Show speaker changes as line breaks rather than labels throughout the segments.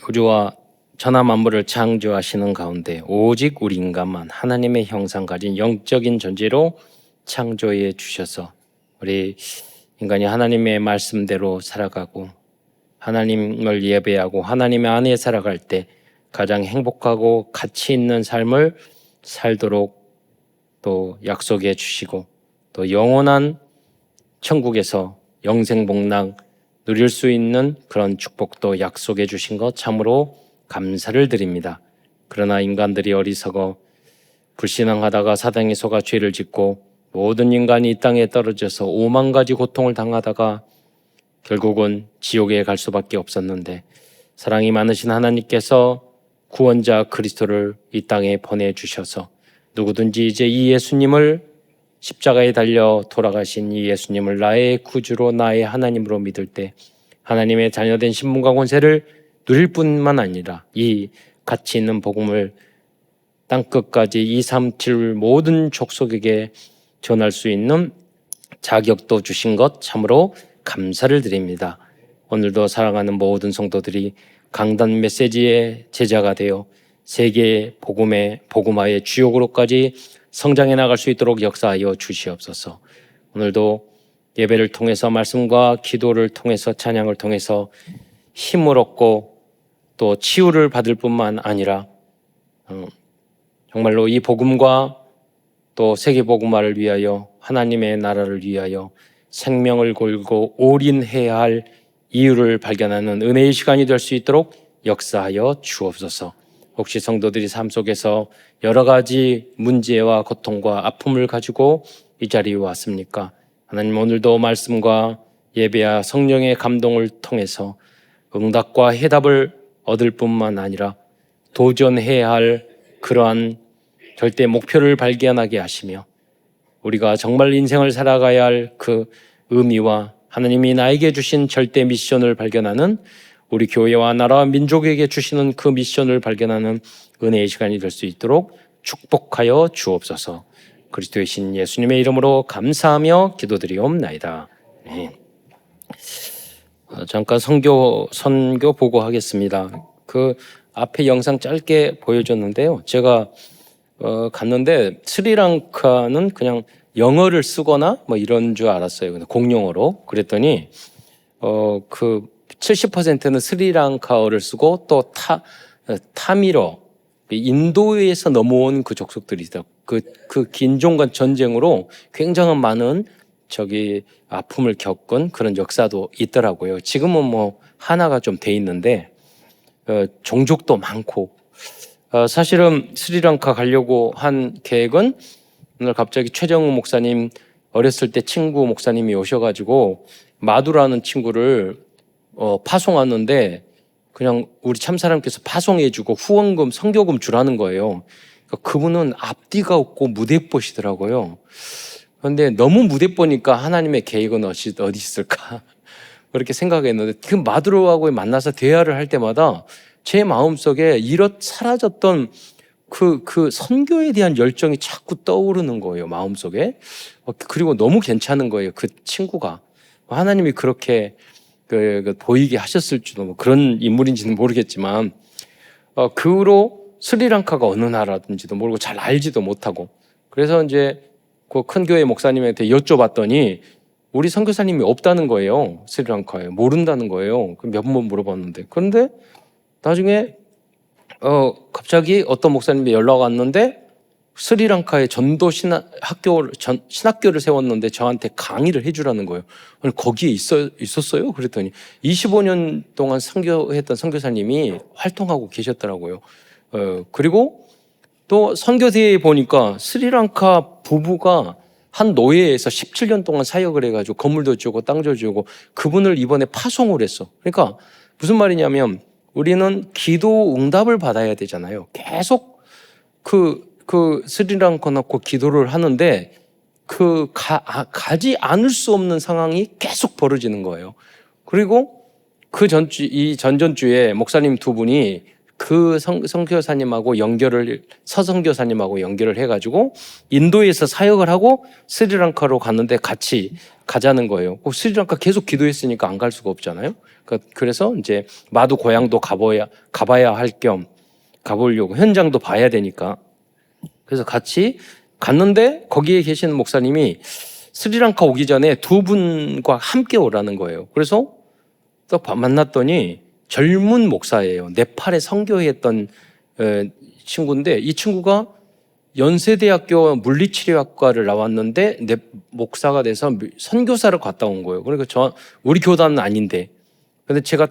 우주와 천하 만물을 창조하시는 가운데 오직 우리 인간만 하나님의 형상 가진 영적인 존재로 창조해 주셔서 우리 인간이 하나님의 말씀대로 살아가고 하나님을 예배하고 하나님의 안에 살아갈 때 가장 행복하고 가치 있는 삶을 살도록 또 약속해 주시고 또 영원한 천국에서 영생복락 누릴 수 있는 그런 축복도 약속해 주신 것 참으로 감사를 드립니다. 그러나 인간들이 어리석어 불신앙하다가 사단에 속아 죄를 짓고 모든 인간이 이 땅에 떨어져서 5만 가지 고통을 당하다가 결국은 지옥에 갈 수밖에 없었는데 사랑이 많으신 하나님께서 구원자 그리스도를 이 땅에 보내주셔서 누구든지 이제 이 예수님을 십자가에 달려 돌아가신 이 예수님을 나의 구주로 나의 하나님으로 믿을 때 하나님의 자녀된 신분과 권세를 누릴 뿐만 아니라 이 가치 있는 복음을 땅끝까지 237 모든 족속에게 전할 수 있는 자격도 주신 것 참으로 감사를 드립니다. 오늘도 사랑하는 모든 성도들이 강단 메시지의 제자가 되어 세계 복음화의 주역으로까지 성장해 나갈 수 있도록 역사하여 주시옵소서. 오늘도 예배를 통해서 말씀과 기도를 통해서 찬양을 통해서 힘을 얻고 또 치유를 받을 뿐만 아니라 정말로 이 복음과 또 세계 복음화를 위하여 하나님의 나라를 위하여 생명을 걸고 올인해야 할 이유를 발견하는 은혜의 시간이 될 수 있도록 역사하여 주옵소서. 혹시 성도들이 삶 속에서 여러 가지 문제와 고통과 아픔을 가지고 이 자리에 왔습니까? 하나님 오늘도 말씀과 예배와 성령의 감동을 통해서 응답과 해답을 얻을 뿐만 아니라 도전해야 할 그러한 절대 목표를 발견하게 하시며 우리가 정말 인생을 살아가야 할 그 의미와 하나님이 나에게 주신 절대 미션을 발견하는 우리 교회와 나라와 민족에게 주시는 그 미션을 발견하는 은혜의 시간이 될 수 있도록 축복하여 주옵소서. 그리스도의 신 예수님의 이름으로 감사하며 기도드리옵나이다. 네. 잠깐 선교 보고하겠습니다. 그 앞에 영상 짧게 보여줬는데요. 제가 갔는데 스리랑카는 그냥 영어를 쓰거나 뭐 이런 줄 알았어요. 근데 공용어로. 그랬더니 그 70%는 스리랑카어를 쓰고 또 타밀어 인도에서 넘어온 그 족속들이 있다. 그 긴종간 전쟁으로 굉장한 많은 아픔을 겪은 그런 역사도 있더라고요. 지금은 뭐 하나가 좀 돼 있는데 종족도 많고 사실은 스리랑카 가려고 한 계획은 오늘 갑자기 최정우 목사님 어렸을 때 친구 목사님이 오셔가지고 마두라는 친구를 파송하는데 그냥 우리 참사람께서 파송해주고 후원금 선교금 주라는 거예요. 그러니까 그분은 앞뒤가 없고 무대뽀시더라고요. 그런데 너무 무대뽀니까 하나님의 계획은 어디 있을까 그렇게 생각했는데 그 마두라하고 만나서 대화를 할 때마다 제 마음속에 사라졌던 그 선교에 대한 열정이 자꾸 떠오르는 거예요, 마음속에. 그리고 너무 괜찮은 거예요, 그 친구가. 하나님이 그렇게 보이게 하셨을지도 뭐 그런 인물인지는 모르겠지만, 그 후로 스리랑카가 어느 나라든지도 모르고 잘 알지도 못하고. 그래서 이제 그 큰 교회 목사님한테 여쭤봤더니 우리 선교사님이 없다는 거예요, 스리랑카에. 모른다는 거예요. 몇 번 물어봤는데. 그런데 나중에 갑자기 어떤 목사님이 연락 왔는데 스리랑카에 전도 신학교를 세웠는데 저한테 강의를 해주라는 거예요. 아니, 거기에 있었어요? 그랬더니 25년 동안 선교했던 선교사님이 활동하고 계셨더라고요. 그리고 또 선교대회에 보니까 스리랑카 부부가 한 노예에서 17년 동안 사역을 해가지고 건물도 주고 땅도 주고 그분을 이번에 파송을 했어. 그러니까 무슨 말이냐면 우리는 기도 응답을 받아야 되잖아요. 계속 그 스리랑카 놓고 기도를 하는데 가지 않을 수 없는 상황이 계속 벌어지는 거예요. 그리고 이 전전주에 목사님 두 분이 그 선교사님하고 서선교사님하고 연결을 해가지고 인도에서 사역을 하고 스리랑카로 갔는데 같이 가자는 거예요. 스리랑카 계속 기도했으니까 안 갈 수가 없잖아요. 그래서 이제 마두 고향도 가봐야 할 겸 가보려고, 현장도 봐야 되니까. 그래서 같이 갔는데 거기에 계시는 목사님이 스리랑카 오기 전에 두 분과 함께 오라는 거예요. 그래서 또 만났더니 젊은 목사예요. 네팔에 선교했던 친구인데, 이 친구가 연세대학교 물리치료학과를 나왔는데 목사가 돼서 선교사를 갔다 온 거예요. 그러니까 우리 교단은 아닌데, 근데 제가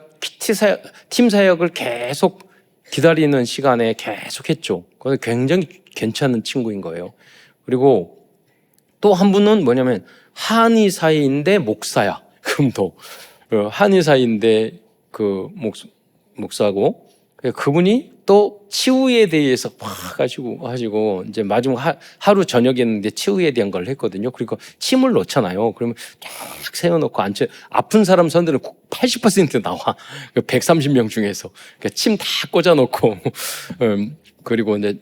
팀 사역을 계속 기다리는 시간에 계속 했죠. 그래서 굉장히 괜찮은 친구인 거예요. 그리고 또 한 분은 뭐냐면 한의사인데 목사야. 금도 한의사인데 그 목사고, 그분이 또 치유에 대해서 막 하시고 이제 마지막 하루 저녁이었는데 치유에 대한 걸 했거든요. 그리고 침을 넣잖아요. 그러면 쫙 세워놓고 아픈 사람 선들은 80% 나와. 130명 중에서 침 다 꽂아놓고 그리고 이제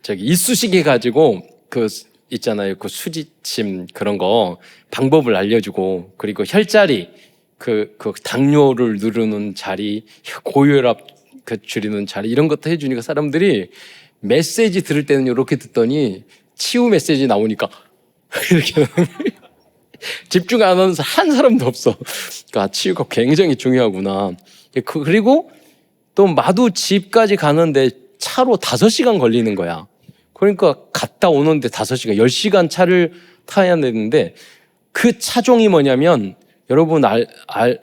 저기 이쑤시개 가지고 있잖아요. 그 수지침 그런 거 방법을 알려주고, 그리고 혈자리 그 당뇨를 누르는 자리, 고혈압 줄이는 자리, 이런 것도 해주니까 사람들이 메시지 들을 때는 이렇게 듣더니 치유 메시지 나오니까 이렇게 집중 안 하는 한 사람도 없어. 그러니까 치유가 굉장히 중요하구나. 그리고 또 마두 집까지 가는데 차로 5시간 걸리는 거야. 그러니까 갔다 오는데 5시간, 10시간 차를 타야 되는데, 그 차종이 뭐냐면, 여러분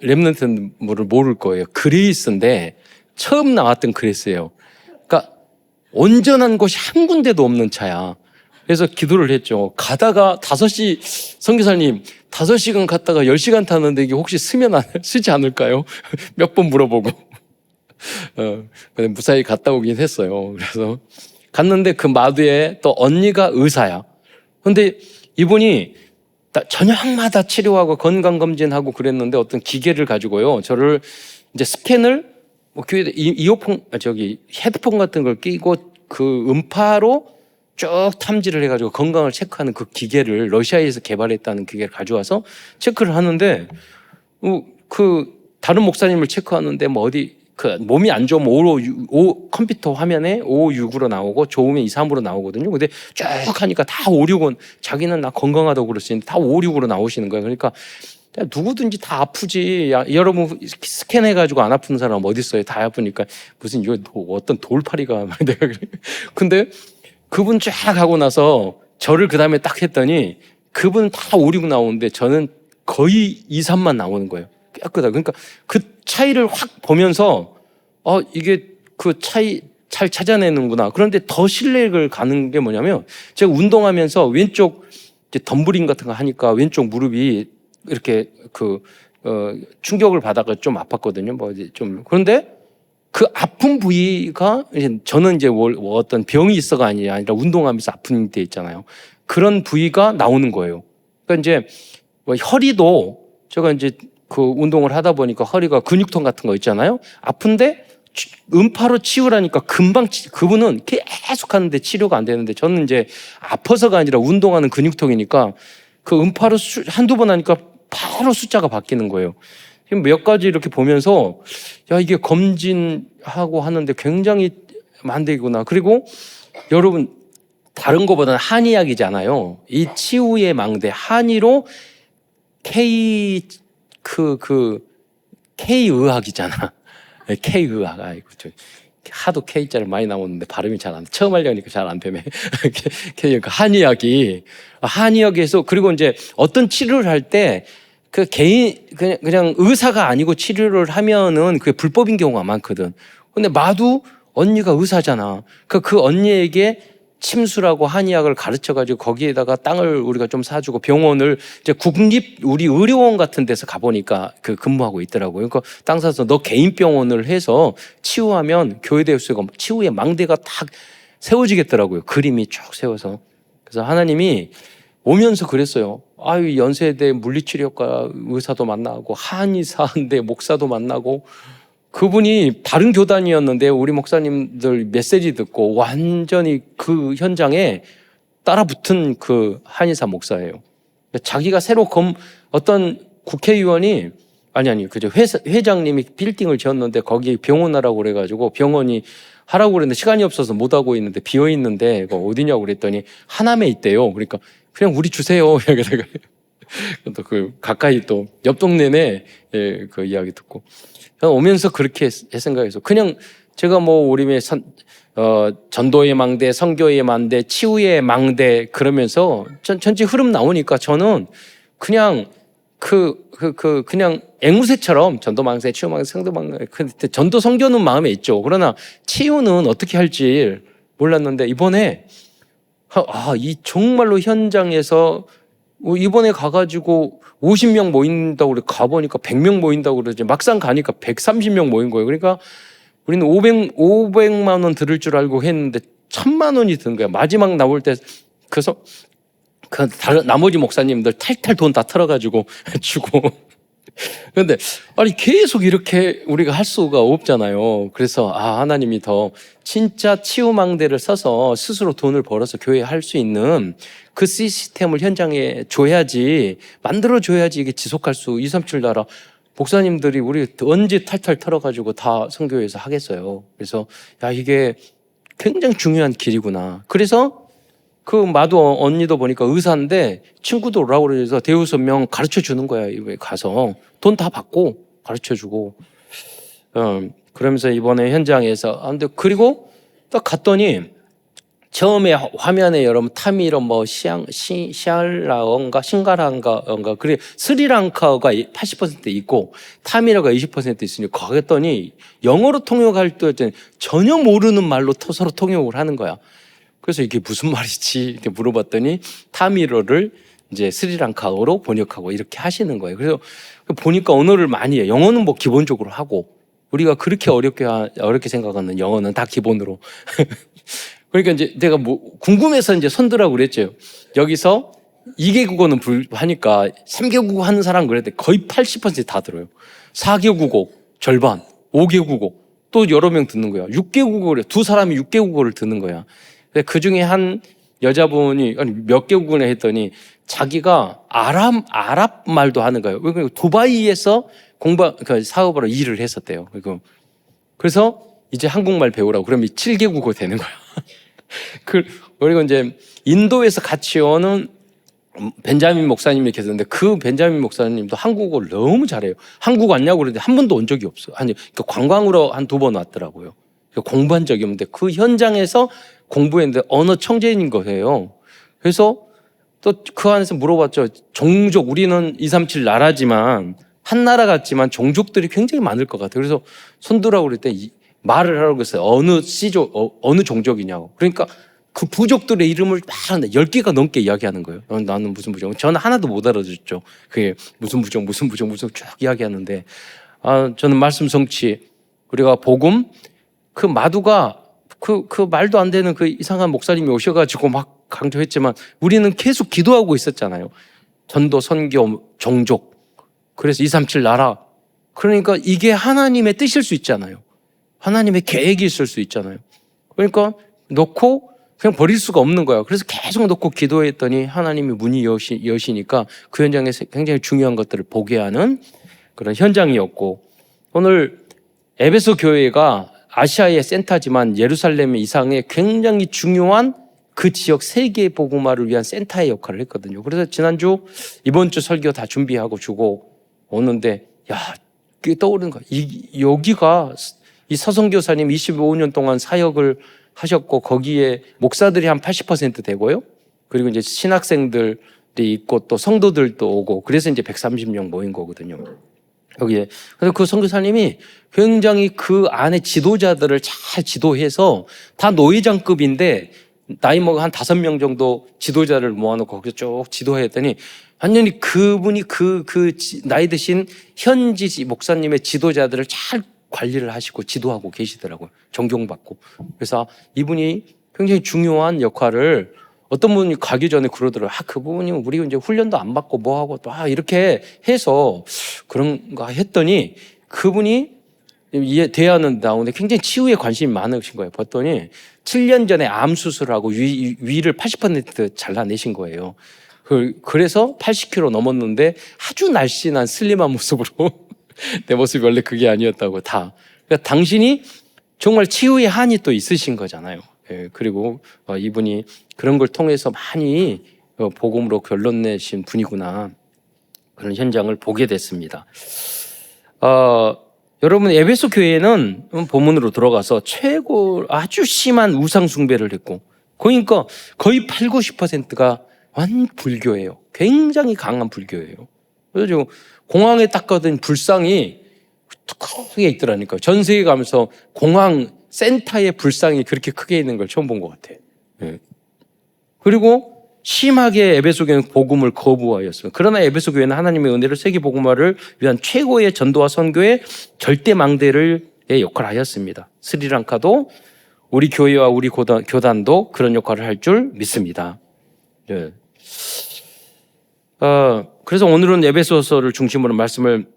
렘넌트를 모를 거예요. 그레이스인데 처음 나왔던 그레이스예요. 그러니까 온전한 곳이 한 군데도 없는 차야. 그래서 기도를 했죠. 가다가 5시, 선교사님 5시간 갔다가 10시간 타는데 이게 혹시 쓰지 않을까요? 몇 번 물어보고 근데 무사히 갔다 오긴 했어요. 그래서 갔는데 그 마두에 또 언니가 의사야. 근데 이분이 저녁마다 치료하고 건강검진하고 그랬는데, 어떤 기계를 가지고요, 저를 이제 스캔을 귀에 헤드폰 같은 걸 끼고 그 음파로 쭉 탐지를 해가지고 건강을 체크하는 그 기계를, 러시아에서 개발했다는 기계를 가져와서 체크를 하는데, 다른 목사님을 체크하는데 몸이 안 좋으면 컴퓨터 화면에 5, 6으로 나오고 좋으면 2, 3으로 나오거든요. 근데 쭉 하니까 다 5, 6은, 자기는 나 건강하다고 그러시는데 다 5, 6으로 나오시는 거예요. 그러니까 누구든지 다 아프지. 여러분 스캔해가지고 안 아픈 사람 어디 있어요? 다 아프니까 무슨 어떤 돌팔이가. 내가 그래. 근데 그분 쫙 하고 나서 저를 그 다음에 딱 했더니 그분 다 5, 6 나오는데 저는 거의 2, 3만 나오는 거예요. 깨끗하다. 그러니까 그 차이를 확 보면서 이게 그 차이 잘 찾아내는구나. 그런데 더 신뢰를 가는 게 뭐냐면, 제가 운동하면서 왼쪽 덤블링 같은 거 하니까 왼쪽 무릎이 이렇게 충격을 받아가 좀 아팠거든요. 그런데 그 아픈 부위가, 저는 이제 어떤 병이 있어가 아니라 운동하면서 아픈 데 있잖아요. 그런 부위가 나오는 거예요. 그러니까 이제 허리도, 제가 이제 그 운동을 하다 보니까 허리가 근육통 같은 거 있잖아요. 아픈데 음파로 치유라니까 금방, 그분은 계속 하는데 치료가 안 되는데, 저는 이제 아파서가 아니라 운동하는 근육통이니까 그 음파로 한두 번 하니까 바로 숫자가 바뀌는 거예요. 지금 몇 가지 이렇게 보면서, 이게 검진하고 하는데 굉장히 만대구나. 그리고 여러분, 다른 거보다는 한의학이잖아요. 이 치유의 망대, 한의로 K의학이잖아. K의학. 아이고, 하도 K자를 많이 나오는데 발음이 잘 안 돼. 처음 하려니까 잘 안 되네. 한의학에서, 그리고 이제 어떤 치료를 할 때 그 그냥 의사가 아니고 치료를 하면은 그게 불법인 경우가 많거든. 근데 마두 언니가 의사잖아. 그 언니에게 침수라고 한의학을 가르쳐가지고 거기에다가 땅을 우리가 좀 사주고, 병원을 이제 우리 의료원 같은 데서 가보니까 근무하고 있더라고요. 그러니까 땅 사서 너 개인 병원을 해서 치유하면 교회대학교가 치유의 망대가 딱 세워지겠더라고요. 그림이 쭉 세워서. 그래서 하나님이 오면서 그랬어요. 연세대 물리치료과 의사도 만나고, 한의사인데 목사도 만나고, 그분이 다른 교단이었는데 우리 목사님들 메시지 듣고 완전히 그 현장에 따라붙은 그 한의사 목사예요. 자기가 새로 어떤 국회의원이 그죠 회장님이 빌딩을 지었는데 거기 병원 하라고 그래가지고 병원이 하라고 그랬는데 시간이 없어서 못 하고 있는데 비어 있는데 어디냐고 그랬더니 하남에 있대요. 그러니까 그냥 우리 주세요. 또 그 가까이 또 옆 동네네 그 이야기 듣고 오면서 그렇게 생각해서 그냥 제가 뭐 우리의 전도의 망대, 선교의 망대, 치유의 망대 그러면서 전체 흐름 나오니까 저는 그냥 그냥 앵무새처럼 전도망대, 치유망대, 성도망대. 근데 전도 선교는 마음에 있죠. 그러나 치유는 어떻게 할지 몰랐는데 이번에 이 정말로 현장에서 이번에 가가지고 50명 모인다고 그래 가보니까 100명 모인다고 그러지 막상 가니까 130명 모인 거예요. 그러니까 우리는 500만 원 들을 줄 알고 했는데 1000만 원이 든 거야. 마지막 나올 때 그래서 나머지 목사님들 탈탈 돈 다 털어가지고 주고. 그런데 계속 이렇게 우리가 할 수가 없잖아요. 그래서 하나님이 더 진짜 치유망대를 써서 스스로 돈을 벌어서 교회에 할 수 있는 그 시스템을 현장에 줘야지, 만들어줘야지 이게 지속할 수 237 나라 목사님들이 우리 언제 탈탈 털어가지고 다 선교회에서 하겠어요. 그래서 이게 굉장히 중요한 길이구나. 그래서 그 마도 언니도 보니까 의사인데 친구도 오라고 그래서 대우선명 가르쳐 주는 거야. 이번에 가서 돈 다 받고 가르쳐 주고 그러면서 이번에 현장에서 근데 그리고 딱 갔더니 처음에 화면에 여러분 타미로 시알라온가 싱가라인가 그래 스리랑카가 80% 있고 타미라가 20% 있으니 가겠더니 영어로 통역할 때 전혀 모르는 말로 서로 통역을 하는 거야. 그래서 이게 무슨 말이지 이렇게 물어봤더니 타미로를 이제 스리랑카어로 번역하고 이렇게 하시는 거예요. 그래서 보니까 언어를 많이 해요. 영어는 뭐 기본적으로 하고 우리가 그렇게 어렵게 생각하는 영어는 다 기본으로. 그러니까 이제 내가 궁금해서 이제 선두라고 그랬죠. 여기서 2개 국어는 하니까 3개 국어 하는 사람 그랬는데 거의 80% 다 들어요. 4개 국어 절반, 5개 국어 또 여러 명 듣는 거야. 6개 국어를 두 사람이 6개 국어를 듣는 거야. 그 중에 한 여자분이 몇 개 국어를 했더니 자기가 아랍 말도 하는 거예요. 두바이에서 사업으로 일을 했었대요. 그래서 이제 한국말 배우라고 그러면 7개 국어 되는 거야. 그리고 이제 인도에서 같이 오는 벤자민 목사님이 계셨는데 그 벤자민 목사님도 한국어를 너무 잘해요. 한국 왔냐고 그러는데 한 번도 온 적이 없어요. 관광으로 한 2번 왔더라고요. 공부한 적이 없는데 그 현장에서 공부했는데 언어 청재인 거예요. 그래서 또 그 안에서 물어봤죠. 종족, 우리는 237 나라지만 한 나라 같지만 종족들이 굉장히 많을 것 같아요. 그래서 손들라고 그럴 때 말을 하라고 했어요. 어느 종족이냐고. 그러니까 그 부족들의 이름을 막 하는데 10개가 넘게 이야기하는 거예요. 나는 무슨 부족. 저는 하나도 못 알아듣죠. 그게 무슨 부족 쭉 이야기하는데 저는 말씀 성취, 우리가 복음, 그 마두가 그 말도 안 되는 그 이상한 목사님이 오셔가지고 막 강조했지만 우리는 계속 기도하고 있었잖아요. 전도, 선교, 종족. 그래서 237 나라. 그러니까 이게 하나님의 뜻일 수 있잖아요. 하나님의 계획이 있을 수 있잖아요. 그러니까 놓고 그냥 버릴 수가 없는 거야. 그래서 계속 놓고 기도했더니 하나님이 문이 여시니까 그 현장에서 굉장히 중요한 것들을 보게 하는 그런 현장이었고, 오늘 에베소 교회가 아시아의 센터지만 예루살렘 이상의 굉장히 중요한 그 지역 세계 복음화를 위한 센터의 역할을 했거든요. 그래서 이번 주 설교 다 준비하고 주고 오는데 그게 떠오르는 거야. 여기가 이 서성교사님 25년 동안 사역을 하셨고 거기에 목사들이 한 80% 되고요. 그리고 이제 신학생들이 있고 또 성도들도 오고 그래서 이제 130명 모인 거거든요. 여기에. 그래서 그 선교사님이 굉장히 그 안에 지도자들을 잘 지도해서 다 노회장급인데 나이 먹은 한 5명 정도 지도자를 모아놓고 거기서 쭉 지도했더니 완전히 그분이 그 나이 드신 현지 목사님의 지도자들을 잘 관리를 하시고 지도하고 계시더라고요. 존경받고. 그래서 이분이 굉장히 중요한 역할을 어떤 분이 가기 전에 그러더라고요. 그분이 우리 이제 훈련도 안 받고 뭐하고 또 이렇게 해서 그런가 했더니 그분이 대화는 나오는데 굉장히 치유에 관심이 많으신 거예요. 봤더니 7년 전에 암 수술하고 위를 80% 잘라내신 거예요. 그래서 80kg 넘었는데 아주 날씬한 슬림한 모습으로 내 모습이 원래 그게 아니었다고 다. 그러니까 당신이 정말 치유의 한이 또 있으신 거잖아요. 예, 그리고 이분이 그런 걸 통해서 많이 복음으로 결론 내신 분이구나. 그런 현장을 보게 됐습니다. 여러분 에베소 교회는 본문으로 들어가서 최고 아주 심한 우상 숭배를 했고 그러니까 거의 8, 90%가 완 불교예요. 굉장히 강한 불교예요. 그래서 공항에 딱 가던 불상이 크게 있더라니까요. 전 세계 가면서 공항 센터에 불상이 그렇게 크게 있는 걸 처음 본 것 같아요. 예. 그리고 심하게 에베소 교회는 복음을 거부하였어요. 그러나 에베소 교회는 하나님의 은혜로 세계 복음화를 위한 최고의 전도와 선교의 절대 망대의 역할을 하였습니다. 스리랑카도 우리 교회와 우리 교단도 그런 역할을 할 줄 믿습니다. 예. 그래서 오늘은 에베소서를 중심으로 말씀을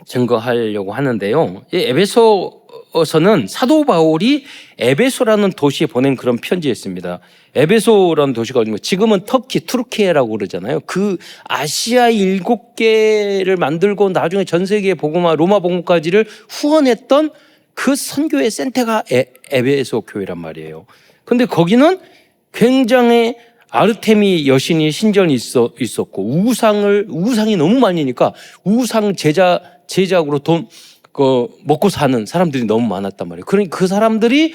증거하려고 하는데요. 이 에베소서는 사도 바울이 에베소라는 도시에 보낸 그런 편지였습니다. 에베소라는 도시가 어딘가 지금은 터키, 투르키예라고 그러잖아요. 그 아시아 7개를 만들고 나중에 전 세계 복음화, 로마 복음까지를 후원했던 그 선교의 센터가 에베소 교회란 말이에요. 근데 거기는 굉장히 아르테미 여신이 신전이 있었고 우상이 너무 많으니까 우상 제작으로 돈 먹고 사는 사람들이 너무 많았단 말이에요. 그러니까 그 사람들이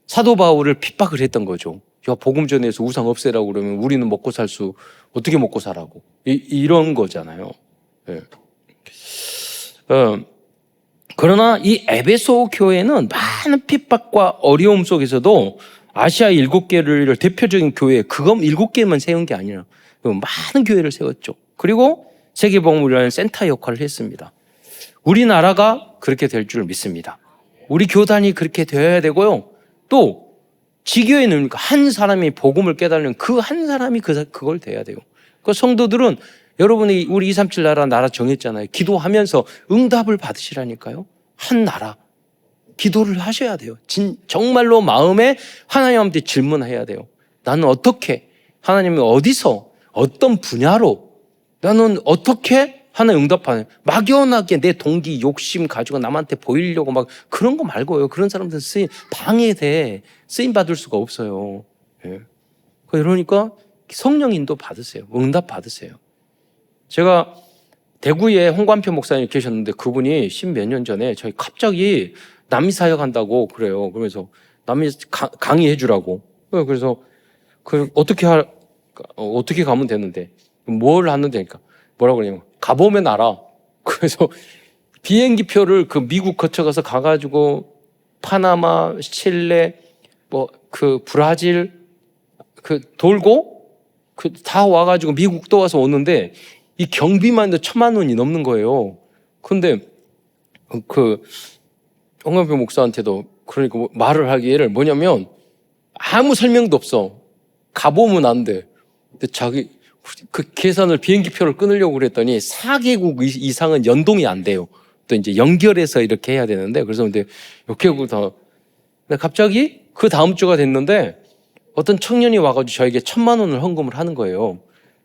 사도 바울을 핍박을 했던 거죠. 야, 복음 전해서 우상 없애라고 그러면 우리는 어떻게 먹고 살라고 이런 거잖아요. 네. 그러나 이 에베소 교회는 많은 핍박과 어려움 속에서도 아시아 7개를 대표적인 교회, 그건 7개만 세운 게 아니라 많은 교회를 세웠죠. 그리고 세계복음을 위한 센터 역할을 했습니다. 우리나라가 그렇게 될 줄 믿습니다. 우리 교단이 그렇게 되어야 되고요. 또 지교회는 한 사람이 복음을 깨달으면 그 한 사람이 그걸 돼야 돼요. 그 성도들은 여러분이 우리 237 나라 정했잖아요. 기도하면서 응답을 받으시라니까요. 한 나라. 기도를 하셔야 돼요. 정말로 마음에 하나님한테 질문해야 돼요. 나는 어떻게, 하나님이 어디서, 어떤 분야로, 나는 어떻게 하나님 응답하냐. 막연하게 내 동기, 욕심 가지고 남한테 보이려고 막 그런 거 말고요. 그런 사람들은 방해돼. 쓰임 받을 수가 없어요. 예. 그러니까 성령 인도 받으세요. 응답 받으세요. 제가 대구에 홍관표 목사님 계셨는데 그분이 10몇 년 전에 저희 갑자기 남미 사역 한다고 그래요. 그러면서 남미 강의해 주라고. 그래서 어떻게 가면 되는데 뭘 하는 데니까 뭐라고 그러냐면 가보면 알아. 그래서 비행기 표를 그 미국 거쳐가서 가가지고 파나마, 칠레, 브라질 돌고 다 와가지고 미국 또 와서 오는데 이 경비만 해도 1,000만 원이 넘는 거예요. 근데 홍관표 목사한테도 그러니까 말을 하기를 뭐냐면 아무 설명도 없어. 가보면 안 돼. 근데 자기 그 계산을 비행기표를 끊으려고 그랬더니 4개국 이상은 연동이 안 돼요. 또 이제 연결해서 이렇게 해야 되는데 그래서 근데 6개국 다. 근데 갑자기 그 다음 주가 됐는데 어떤 청년이 와가지고 저에게 1,000만 원을 헌금을 하는 거예요.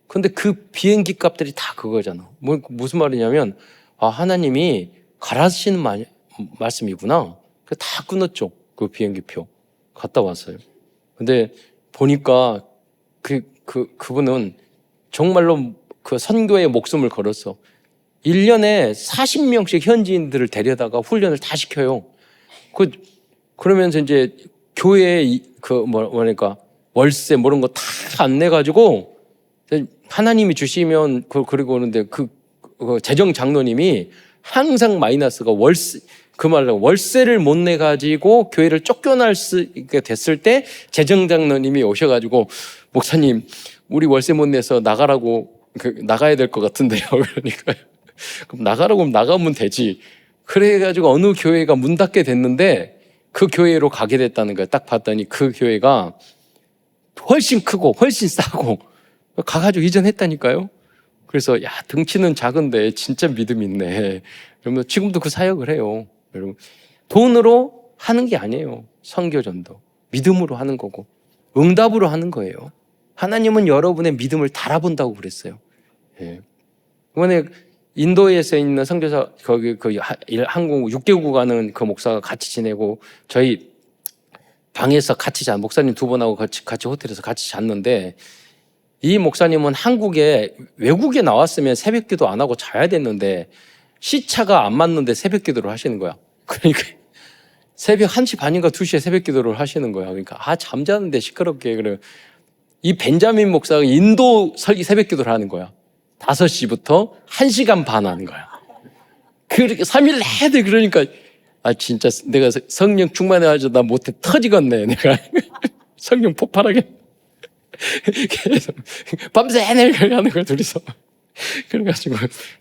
근데 그 비행기 값들이 다 그거잖아. 무슨 말이냐면 하나님이 가라시는 말씀이구나. 다 끊었죠. 그 비행기표. 갔다 왔어요. 근데 보니까 그분은 정말로 그 선교에 목숨을 걸었어. 1년에 40명씩 현지인들을 데려다가 훈련을 다 시켜요. 그러면서 이제 교회에 뭐랄까 월세 뭐 이런 거 다 안 내가지고 하나님이 주시면 그리고 오는데 그 재정 장로님이 항상 마이너스가 월세를 못 내 가지고 교회를 쫓겨날 수 있게 됐을 때 재정 장로님이 오셔가지고 목사님 우리 월세 못 내서 나가야 될 것 같은데요. 그러니까 그럼 나가라고 하면 나가면 되지. 그래가지고 어느 교회가 문 닫게 됐는데 그 교회로 가게 됐다는 거예요. 딱 봤더니 그 교회가 훨씬 크고 훨씬 싸고 가가지고 이전했다니까요. 그래서 등치는 작은데 진짜 믿음 있네. 그러면 지금도 그 사역을 해요. 여러분 돈으로 하는 게 아니에요. 선교전도 믿음으로 하는 거고 응답으로 하는 거예요. 하나님은 여러분의 믿음을 달아본다고 그랬어요. 예. 이번에 인도에서 있는 선교사 거기 한국 6개국 가는 그 목사가 같이 지내고 저희 방에서 같이 목사님 2분하고 같이 호텔에서 같이 잤는데 이 목사님은 외국에 나왔으면 새벽기도 안 하고 자야 됐는데 시차가 안 맞는데 새벽기도를 하시는 거야. 그러니까 새벽 1시 반인가 2시에 새벽기도를 하시는 거야. 그러니까 잠자는데 시끄럽게 그래. 이 벤자민 목사가 인도 새벽기도를 하는 거야. 5시부터 1시간 반 하는 거야. 그렇게 3일 내내 그러니까 진짜 내가 성령 충만해가지고 나 못해 터지겠네. 내가 성령 폭발하게 계속 밤새 내가 하는 거야 둘이서. 그래가지고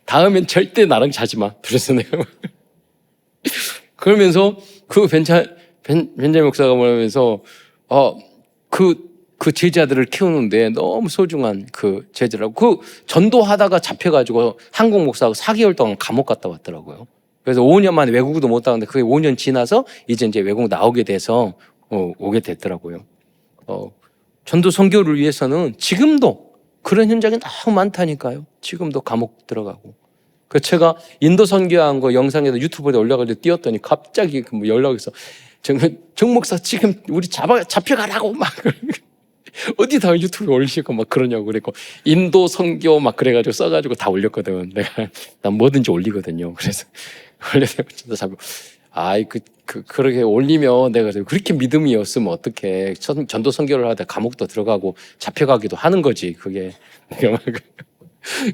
다음엔 절대 나랑 자지 마. 둘이서 내가 그러면서 그 벤자민 목사가 뭐라면서 그 제자들을 키우는데 너무 소중한 그 제자라고. 그 전도하다가 잡혀가지고 한국 목사하고 4개월 동안 감옥 갔다 왔더라고요. 그래서 5년 만에 외국도 못 나갔는데 그게 5년 지나서 이제 외국 나오게 돼서 오게 됐더라고요. 전도 선교를 위해서는 지금도 그런 현장이 너무 많다니까요. 지금도 감옥 들어가고. 그 제가 인도 선교한 거 영상에도 유튜브에 올려가지고 띄웠더니 갑자기 연락해서 정 목사 지금 우리 잡혀가라고 막 어디다 유튜브에 올리시고 막 그러냐고 그랬고 인도 선교 막 그래가지고 써가지고 다 올렸거든. 난 뭐든지 올리거든요. 그래서 원래서 진짜 잡고 그렇게 올리면 내가 그렇게 믿음이었으면 어떡해. 전도 선교를 하다 감옥도 들어가고 잡혀가기도 하는 거지. 그게 내가 막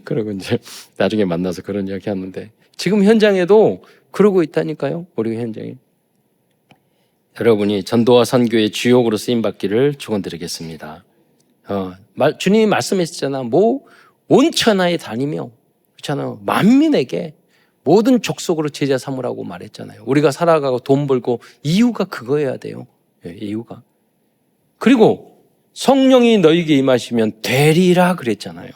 그러고 이제 나중에 만나서 그런 이야기 하는데 지금 현장에도 그러고 있다니까요. 우리 현장에. 여러분이 전도와 선교의 주역으로 쓰임받기를 축원드리겠습니다. 주님이 말씀하셨잖아. 온 천하에 다니며 그렇잖아요. 만민에게 모든 족속으로 제자 삼으라고 말했잖아요. 우리가 살아가고 돈 벌고 이유가 그거여야 돼요. 이유가. 그리고 성령이 너희에게 임하시면 되리라 그랬잖아요.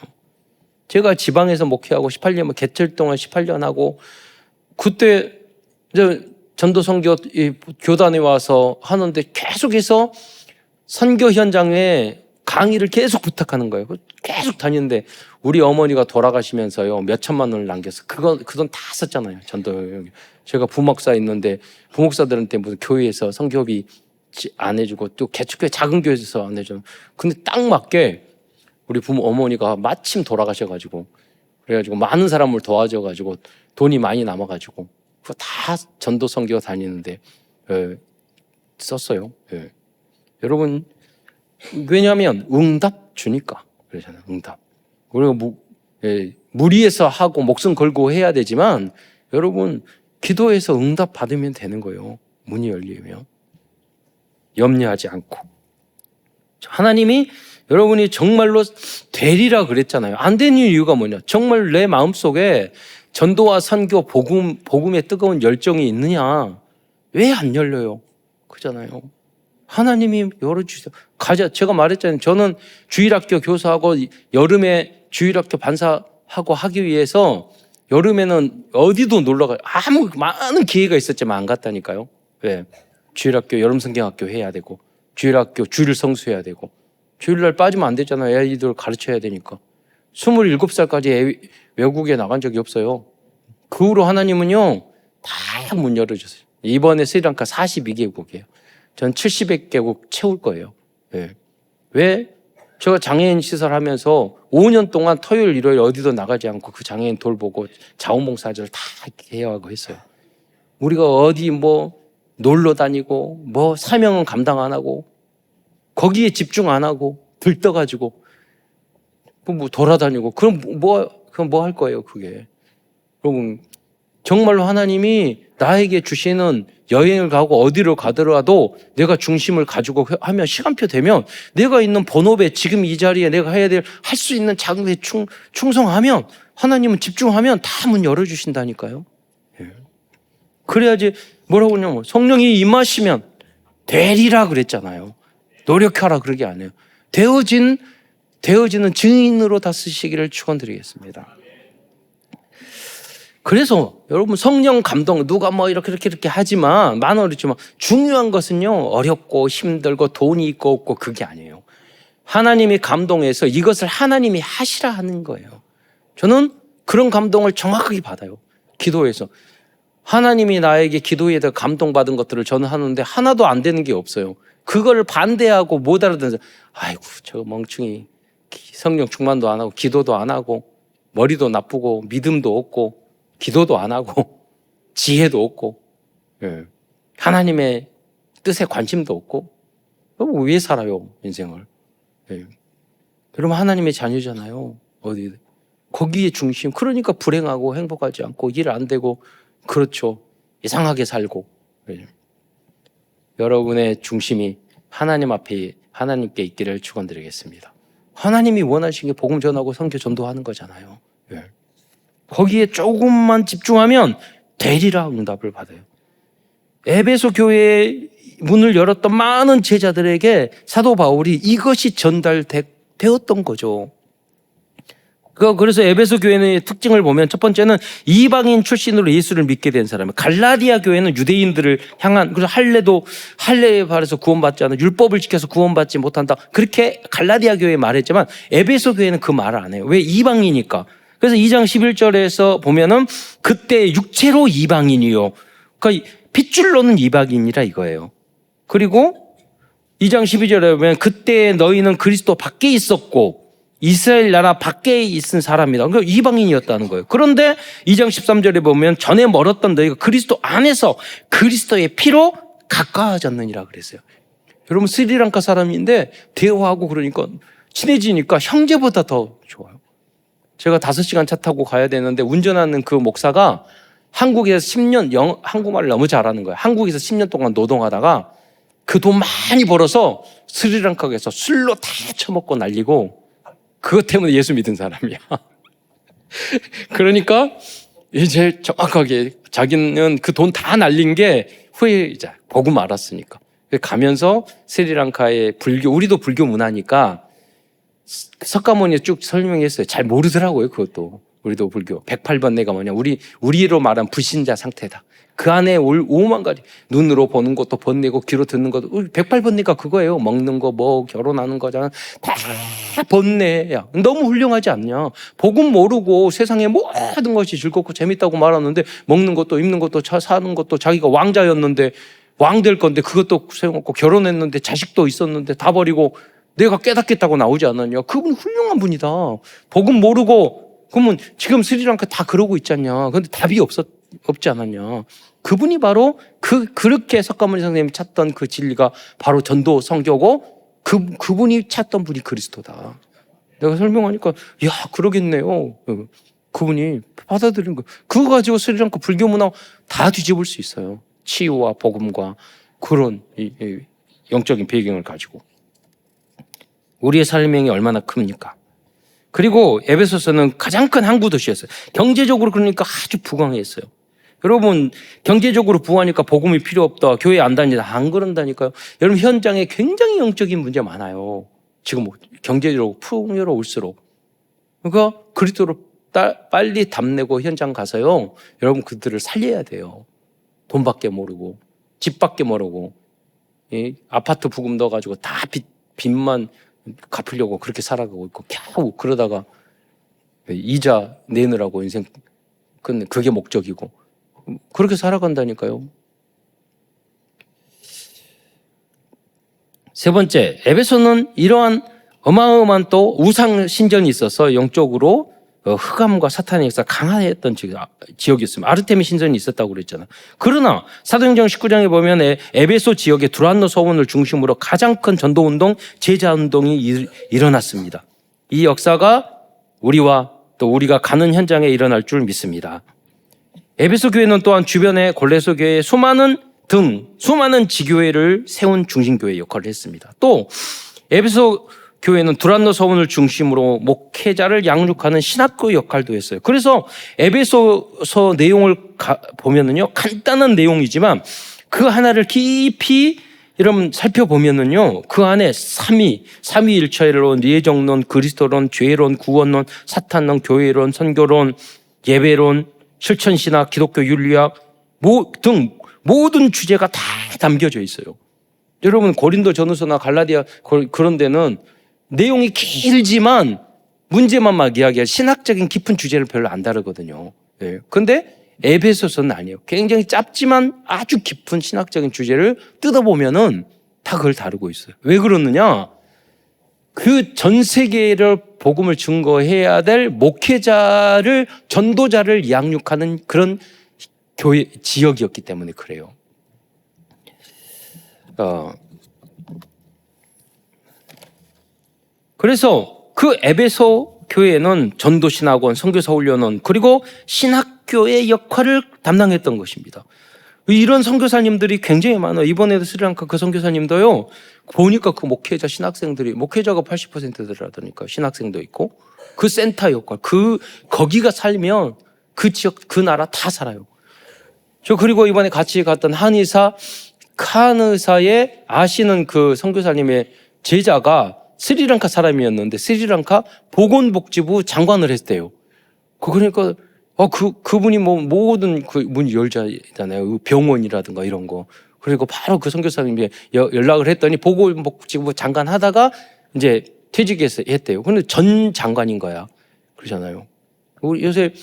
제가 지방에서 목회하고 18년, 개철 동안 18년 하고 그때 이제 전도 선교 교단에 와서 하는데 계속해서 선교 현장에 강의를 계속 부탁하는 거예요. 계속 다니는데 우리 어머니가 돌아가시면서요 몇 천만 원을 남겨서 그 돈 다 썼잖아요. 전도. 제가 부목사 있는데 부목사들한테 무슨 교회에서 선교비 안 해주고 또 개척교회 작은 교회에서 안 해줘. 근데 딱 맞게 우리 어머니가 마침 돌아가셔가지고 그래가지고 많은 사람을 도와줘가지고 돈이 많이 남아가지고 그거 다 전도 선교 다니는데 썼어요. 여러분 왜냐하면 응답 주니까 그러잖아요. 응답. 그리고 무리해서 하고 목숨 걸고 해야 되지만 여러분 기도해서 응답 받으면 되는 거예요. 문이 열리면 염려하지 않고 하나님이 여러분이 정말로 되리라 그랬잖아요. 안 되는 이유가 뭐냐? 정말 내 마음속에 전도와 선교 복음의 뜨거운 열정이 있느냐? 왜 안 열려요? 그잖아요. 하나님이 열어주세요. 제가 말했잖아요. 저는 주일학교 교사하고 여름에 주일학교 반사하고 하기 위해서 여름에는 어디도 놀러가요. 많은 기회가 있었지만 안 갔다니까요. 왜? 주일학교 여름성경학교 해야 되고 주일학교 주일 성수해야 되고 주일날 빠지면 안 되잖아요. 애들 가르쳐야 되니까. 27살까지 외국에 나간 적이 없어요. 그 후로 하나님은요 다 문 열어주세요. 이번에 스리랑카 42개국이에요. 전 70개국 채울 거예요. 왜? 제가 장애인 시설하면서 5년 동안 토요일 일요일 어디도 나가지 않고 그 장애인 돌보고 자원봉사를 다 해야하고 했어요. 우리가 어디 놀러 다니고 사명은 감당 안 하고 거기에 집중 안 하고 들떠가지고 돌아다니고 그럼 뭐 할 거예요 그게. 여러분 정말로 하나님이 나에게 주시는 여행을 가고 어디로 가더라도 내가 중심을 가지고 하면 시간표 되면 내가 있는 본업에 지금 이 자리에 내가 해야 될 할 수 있는 작은 데 충성하면 하나님은 집중하면 다 문 열어주신다니까요. 그래야지 뭐라고 하냐면 성령이 임하시면 되리라 그랬잖아요. 노력하라 그러게 안 해요. 되어지는 증인으로 다 쓰시기를 축원드리겠습니다. 그래서 여러분 성령 감동 누가 이렇게 하지만 많아 그렇지만 중요한 것은요 어렵고 힘들고 돈이 있고 없고 그게 아니에요. 하나님이 감동해서 이것을 하나님이 하시라 하는 거예요. 저는 그런 감동을 정확하게 받아요. 기도에서. 하나님이 나에게 기도에다 감동받은 것들을 저는 하는데 하나도 안 되는 게 없어요. 그걸 반대하고 못 알아듣는, 아이고, 저 멍충이 성령 충만도 안 하고 기도도 안 하고 머리도 나쁘고 믿음도 없고 기도도 안 하고 지혜도 없고 하나님의 뜻에 관심도 없고 왜 살아요 인생을. 그러면 하나님의 자녀잖아요. 어디 거기에 중심. 그러니까 불행하고 행복하지 않고 일 안 되고 그렇죠. 이상하게 살고. 여러분의 중심이 하나님 앞에 하나님께 있기를 축원드리겠습니다. 하나님이 원하시는 게 복음 전하고 선교 전도하는 거잖아요. 거기에 조금만 집중하면 되리라 응답을 받아요. 에베소 교회의 문을 열었던 많은 제자들에게 사도 바울이 이것이 전달되었던 거죠. 그래서 에베소 교회의 특징을 보면 첫 번째는 이방인 출신으로 예수를 믿게 된 사람이에요. 갈라디아 교회는 유대인들을 향한, 그래서 할례에 발해서 구원받지 않아 율법을 지켜서 구원받지 못한다. 그렇게 갈라디아 교회에 말했지만 에베소 교회는 그 말을 안 해요. 왜? 이방이니까. 그래서 2장 11절에서 보면은 그때 육체로 이방인이요. 그러니까 핏줄로는 이방인이라 이거예요. 그리고 2장 12절에 보면 그때 너희는 그리스도 밖에 있었고 이스라엘 나라 밖에 있은 사람이다. 그러니까 이방인이었다는 거예요. 그런데 2장 13절에 보면 전에 멀었던 너희가 그리스도 안에서 그리스도의 피로 가까워졌느니라 그랬어요. 여러분 스리랑카 사람인데 대화하고 그러니까 친해지니까 형제보다 더 좋아요. 제가 5시간 차 타고 가야 되는데 운전하는 그 목사가 한국에서 10년 한국말을 너무 잘하는 거예요. 한국에서 10년 동안 노동하다가 그 돈 많이 벌어서 스리랑카에서 술로 다 처먹고 날리고 그것 때문에 예수 믿은 사람이야. 그러니까 이제 정확하게 자기는 그 돈 다 날린 게 후회자, 복음 알았으니까. 가면서 스리랑카의 불교, 우리도 불교 문화니까 석가모니 쭉 설명했어요. 잘 모르더라고요, 그것도. 우리도 불교. 108번뇌가 뭐냐. 우리로 말한 불신자 상태다. 그 안에 5만 가지. 눈으로 보는 것도 번뇌고, 귀로 듣는 것도. 108번뇌가 그거예요. 먹는 거, 뭐, 결혼하는 거잖아. 다 번뇌야. 너무 훌륭하지 않냐. 복음 모르고 세상에 모든 것이 즐겁고 재밌다고 말하는데, 먹는 것도, 입는 것도, 사는 것도 자기가 왕자였는데, 왕 될 건데, 그것도 소용없고, 결혼했는데, 자식도 있었는데, 다 버리고, 내가 깨닫겠다고 나오지 않았냐. 그분 훌륭한 분이다. 복음 모르고, 그러면 지금 스리랑카 다 그러고 있잖냐. 그런데 답이 없지 않았냐. 그분이 바로 그렇게 석가모니 선생님이 찾던 그 진리가 바로 전도 성교고 그분이 찾던 분이 그리스도다. 내가 설명하니까 야 그러겠네요. 그분이 받아들인 거. 그거 가지고 스리랑카 불교 문화 다 뒤집을 수 있어요. 치유와 복음과 그런 영적인 배경을 가지고. 우리의 삶행이 얼마나 큽니까? 그리고 에베소서는 가장 큰 항구 도시였어요. 경제적으로 그러니까 아주 부강했어요. 여러분 경제적으로 부하니까 복음이 필요 없다. 교회 안 다니다. 안 그런다니까요. 여러분 현장에 굉장히 영적인 문제 많아요. 지금 경제적으로 풍요로울수록. 그러니까 그리스도로 빨리 답내고 현장 가서요. 여러분 그들을 살려야 돼요. 돈밖에 모르고 집밖에 모르고 아파트 부금 넣어가지고 다 빚만 갚으려고 그렇게 살아가고 있고 겨우 그러다가 이자 내느라고 인생 끝내. 그게 목적이고 그렇게 살아간다니까요. 세 번째, 에베소는 이러한 어마어마한 또 우상 신전이 있어서 영적으로 흑암과 사탄의 역사가 강화했던 지역이었습니다. 아르테미 신전이 있었다고 그랬잖아요. 그러나 사도행전 19장에 보면 에베소 지역의 두란노 서원을 중심으로 가장 큰 전도운동, 제자운동이 일어났습니다. 이 역사가 우리와 또 우리가 가는 현장에 일어날 줄 믿습니다. 에베소 교회는 또한 주변의 골레소 교회의 수많은 지교회를 세운 중심교회 역할을 했습니다. 또 에베소 교회는 두란노 서원을 중심으로 목회자를 양육하는 신학교 역할도 했어요. 그래서 에베소서 내용을 보면은요, 간단한 내용이지만 그 하나를 깊이 여러분 살펴보면은요, 그 안에 삼위일체론, 예정론, 그리스도론, 죄론, 구원론, 사탄론, 교회론, 선교론, 예배론, 실천신학, 기독교 윤리학 등 모든 주제가 다 담겨져 있어요. 여러분 고린도 전후서나 갈라디아 그런 데는 내용이 길지만 문제만 막 이야기할 신학적인 깊은 주제를 별로 안 다루거든요. 예. 근데 에베소서는 아니에요. 굉장히 짧지만 아주 깊은 신학적인 주제를 뜯어보면은 다 그걸 다루고 있어요. 왜 그러느냐? 그 전 세계를 복음을 증거해야 될 목회자를, 전도자를 양육하는 그런 교회 지역이었기 때문에 그래요. 그래서 그 에베소 교회는 전도신학원, 선교사훈련원, 그리고 신학교의 역할을 담당했던 것입니다. 이런 선교사님들이 굉장히 많아요. 이번에도 스리랑카 그 선교사님도요, 보니까 그 목회자 신학생들이, 목회자가 80%더라니까 신학생도 있고, 그 센터 역할, 거기가 살면 그 지역, 그 나라 다 살아요. 저 그리고 이번에 같이 갔던 한의사, 칸의사의 아시는 그 선교사님의 제자가 스리랑카 사람이었는데 스리랑카 보건복지부 장관을 했대요. 그러니까 그분이 뭐 모든 그 문 열자잖아요. 병원이라든가 이런 거. 그리고 바로 그 선교사님이 연락을 했더니 보건복지부 장관 하다가 이제 퇴직했대요. 근데 전 장관인 거야. 그러잖아요. 우리 요새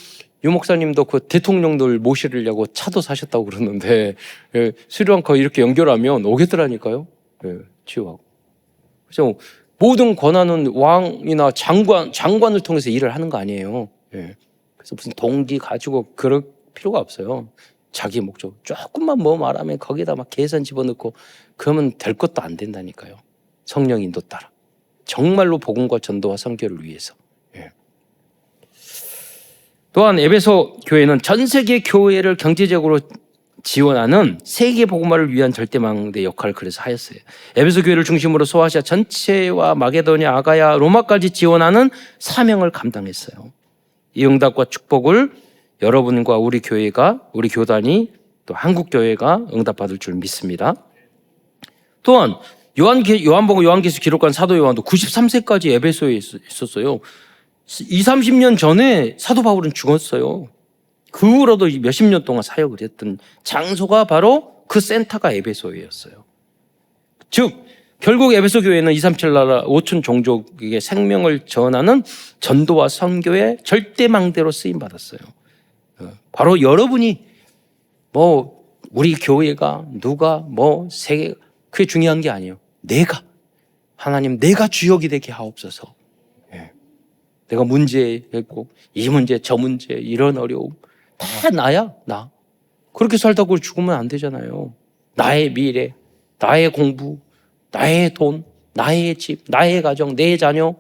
유 목사님도 그 대통령들 모시려고 차도 사셨다고 그러는데, 예, 스리랑카 이렇게 연결하면 오겠더라니까요. 예, 치유하고. 그래서 모든 권한은 왕이나 장관을 통해서 일을 하는 거 아니에요. 예. 그래서 무슨 동기 가지고 그럴 필요가 없어요. 자기 목적. 조금만 뭐 말하면 거기다 막 계산 집어넣고 그러면 될 것도 안 된다니까요. 성령 인도 따라. 정말로 복음과 전도와 선교를 위해서. 예. 또한 에베소 교회는 전 세계 교회를 경제적으로 지원하는 세계 복음화를 위한 절대망대 역할을 그래서 하였어요. 에베소 교회를 중심으로 소아시아 전체와 마게도니아, 아가야, 로마까지 지원하는 사명을 감당했어요. 이 응답과 축복을 여러분과 우리 교회가, 우리 교단이, 또 한국 교회가 응답받을 줄 믿습니다. 또한 요한복음 요한계시록 기록한 사도 요한도 93세까지 에베소에 있었어요. 20-30년 전에 사도 바울은 죽었어요. 그 후로도 몇십 년 동안 사역을 했던 장소가 바로 그 센터가 에베소였어요. 즉 결국 에베소 교회는 237 나라 5천 종족에게 생명을 전하는 전도와 선교의 절대망대로 쓰임받았어요. 바로 여러분이 뭐 우리 교회가 누가 뭐 세계, 그게 중요한 게 아니에요. 하나님 내가 주역이 되게 하옵소서. 내가 문제 있고 이 문제 저 문제 이런 어려움 다 나야. 나 그렇게 살다고 죽으면 안 되잖아요. 나의 미래, 나의 공부, 나의 돈, 나의 집, 나의 가정, 내 자녀,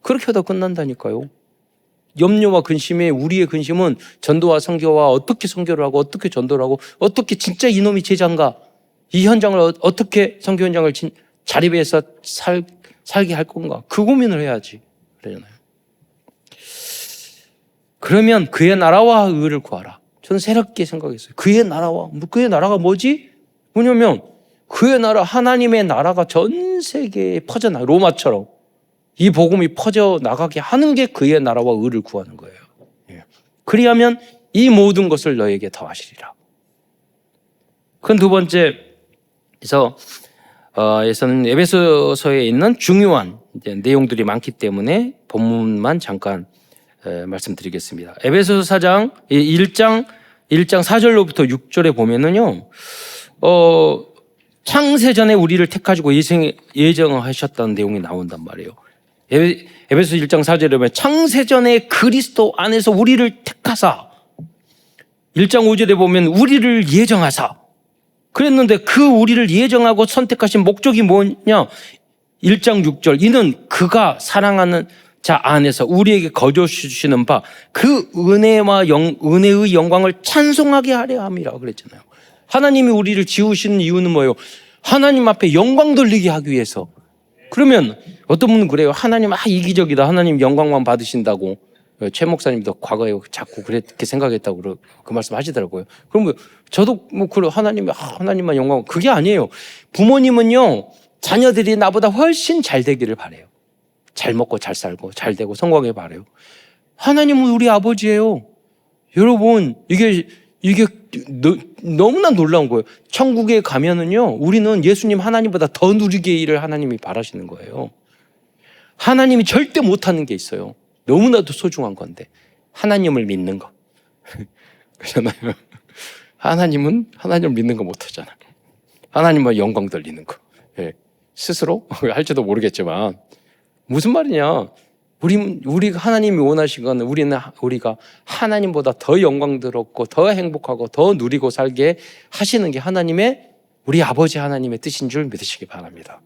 그렇게 하다 끝난다니까요. 염려와 근심에 우리의 근심은 전도와 선교와 어떻게 선교를 하고 어떻게 전도를 하고 어떻게 진짜 이놈이 제자인가, 이 현장을 어떻게 선교 현장을 자립해서 살게 할 건가, 그 고민을 해야지. 그러잖아요. 그러면 그의 나라와 의를 구하라. 저는 새롭게 생각했어요. 그의 나라가 뭐지? 뭐냐면 그의 나라, 하나님의 나라가 전 세계에 퍼져나, 로마처럼 이 복음이 퍼져나가게 하는 게 그의 나라와 의를 구하는 거예요. 그리하면 이 모든 것을 너에게 더하시리라. 그건 두 번째에서 에서는 에베소서에 있는 중요한 내용들이 많기 때문에 본문만 잠깐 말씀드리겠습니다. 에베소서 4장 1장 4절로부터 6절에 보면은요, 창세전에 우리를 택하시고 예정하셨다는 내용이 나온단 말이에요. 에베소 1장 4절에 보면 창세전에 그리스도 안에서 우리를 택하사, 1장 5절에 보면 우리를 예정하사 그랬는데 그 우리를 예정하고 선택하신 목적이 뭐냐? 1장 6절, 이는 그가 사랑하는 자 안에서 우리에게 거저 주시는 바 그 은혜의 영광을 찬송하게 하려 함이라고 그랬잖아요. 하나님이 우리를 지으시는 이유는 뭐예요? 하나님 앞에 영광 돌리게 하기 위해서. 그러면 어떤 분은 그래요. 하나님 이기적이다. 하나님 영광만 받으신다고. 최 목사님도 과거에 자꾸 그렇게 생각했다고 그 말씀 하시더라고요. 그럼 저도 그래, 하나님만 영광. 그게 아니에요. 부모님은요, 자녀들이 나보다 훨씬 잘 되기를 바래요. 잘 먹고 잘 살고 잘 되고 성공하길 바래요. 하나님은 우리 아버지예요. 여러분, 이게 너무나 놀라운 거예요. 천국에 가면은요, 우리는 예수님 하나님보다 더 누리게 일을 하나님이 바라시는 거예요. 하나님이 절대 못하는 게 있어요. 너무나도 소중한 건데 하나님을 믿는 거. 그렇잖아요. 하나님을 믿는 거 못하잖아요. 하나님만 영광 돌리는 거. 예. 스스로 할지도 모르겠지만 무슨 말이냐? 우리가 하나님이 원하신 건 우리가 하나님보다 더 영광스럽고 더 행복하고 더 누리고 살게 하시는 게 우리 아버지 하나님의 뜻인 줄 믿으시기 바랍니다.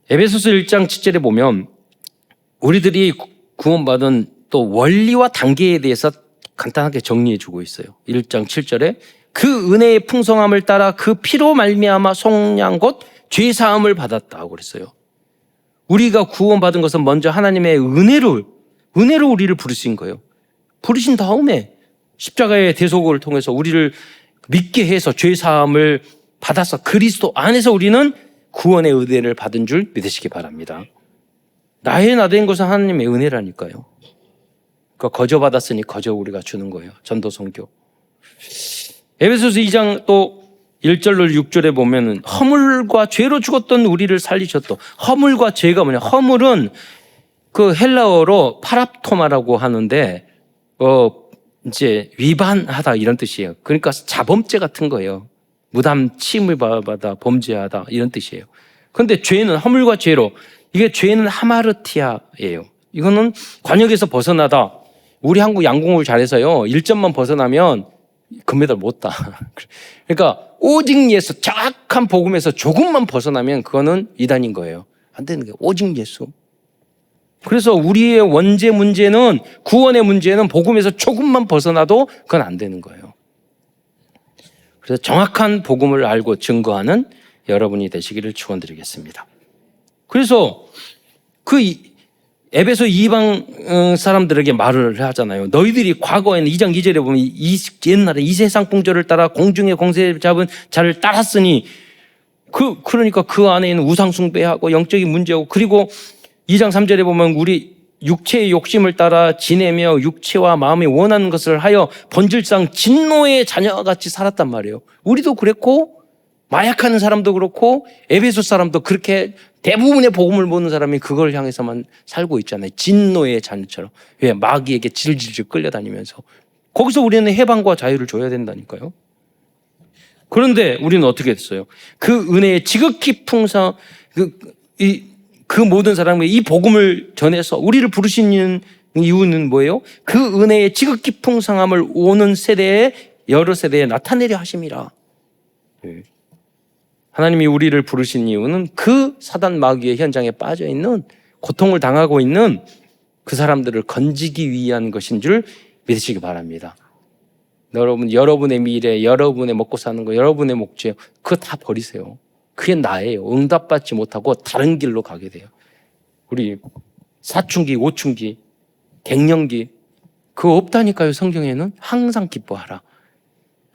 에베소서 1장 7절에 보면 우리들이 구원받은 또 원리와 단계에 대해서 간단하게 정리해 주고 있어요. 1장 7절에 그 은혜의 풍성함을 따라 그 피로 말미암아 속량 곧 죄사함을 받았다고 그랬어요. 우리가 구원받은 것은 먼저 하나님의 은혜로 우리를 부르신 거예요. 부르신 다음에 십자가의 대속을 통해서 우리를 믿게 해서 죄사함을 받아서 그리스도 안에서 우리는 구원의 은혜를 받은 줄 믿으시기 바랍니다. 나의 나된 것은 하나님의 은혜라니까요. 그러니까 거저 받았으니 거저 우리가 주는 거예요. 전도 선교. 에베소서 2장 또 1절로 6절에 보면은 허물과 죄로 죽었던 우리를 살리셨다. 허물과 죄가 뭐냐? 허물은 그 헬라어로 파랍토마라고 하는데 이제 위반하다 이런 뜻이에요. 그러니까 자범죄 같은 거예요. 무단 침을 받아 범죄하다 이런 뜻이에요. 그런데 죄는 허물과 죄로 이게 죄는 하마르티아예요. 이거는 관역에서 벗어나다. 우리 한국 양궁을 잘해서요. 1점만 벗어나면 금메달 못 따. 그러니까 오직 예수, 정확한 복음에서 조금만 벗어나면 그거는 이단인 거예요. 안 되는 거예요. 오직 예수. 그래서 우리의 원죄 문제는 구원의 문제는 복음에서 조금만 벗어나도 그건 안 되는 거예요. 그래서 정확한 복음을 알고 증거하는 여러분이 되시기를 축원드리겠습니다. 그래서 그 에베소 이방 사람들에게 말을 하잖아요. 너희들이 과거에는 2장 2절에 보면 옛날에 이 세상 풍조를 따라 공중의 공세 잡은 자를 따랐으니 그러니까 그 안에 있는 우상 숭배하고 영적인 문제고 그리고 2장 3절에 보면 우리 육체의 욕심을 따라 지내며 육체와 마음이 원하는 것을 하여 본질상 진노의 자녀와 같이 살았단 말이에요. 우리도 그랬고 마약하는 사람도 그렇고 에베소 사람도 그렇게 대부분의 복음을 모르는 사람이 그걸 향해서만 살고 있잖아요. 진노의 자녀처럼. 왜? 마귀에게 질질질 끌려다니면서. 거기서 우리는 해방과 자유를 줘야 된다니까요. 그런데 우리는 어떻게 됐어요? 그 은혜의 지극히 풍성 그 모든 사람에게 이 복음을 전해서 우리를 부르시는 이유는 뭐예요? 그 은혜의 지극히 풍성함을 오는 세대에 여러 세대에 나타내려 하심이라. 하나님이 우리를 부르신 이유는 그 사단 마귀의 현장에 빠져 있는 고통을 당하고 있는 그 사람들을 건지기 위한 것인 줄 믿으시기 바랍니다. 여러분의 미래, 여러분의 먹고 사는 거, 여러분의 목적 그거 다 버리세요. 그게 나예요. 응답받지 못하고 다른 길로 가게 돼요. 우리 사춘기, 오춘기, 갱년기 그거 없다니까요. 성경에는 항상 기뻐하라.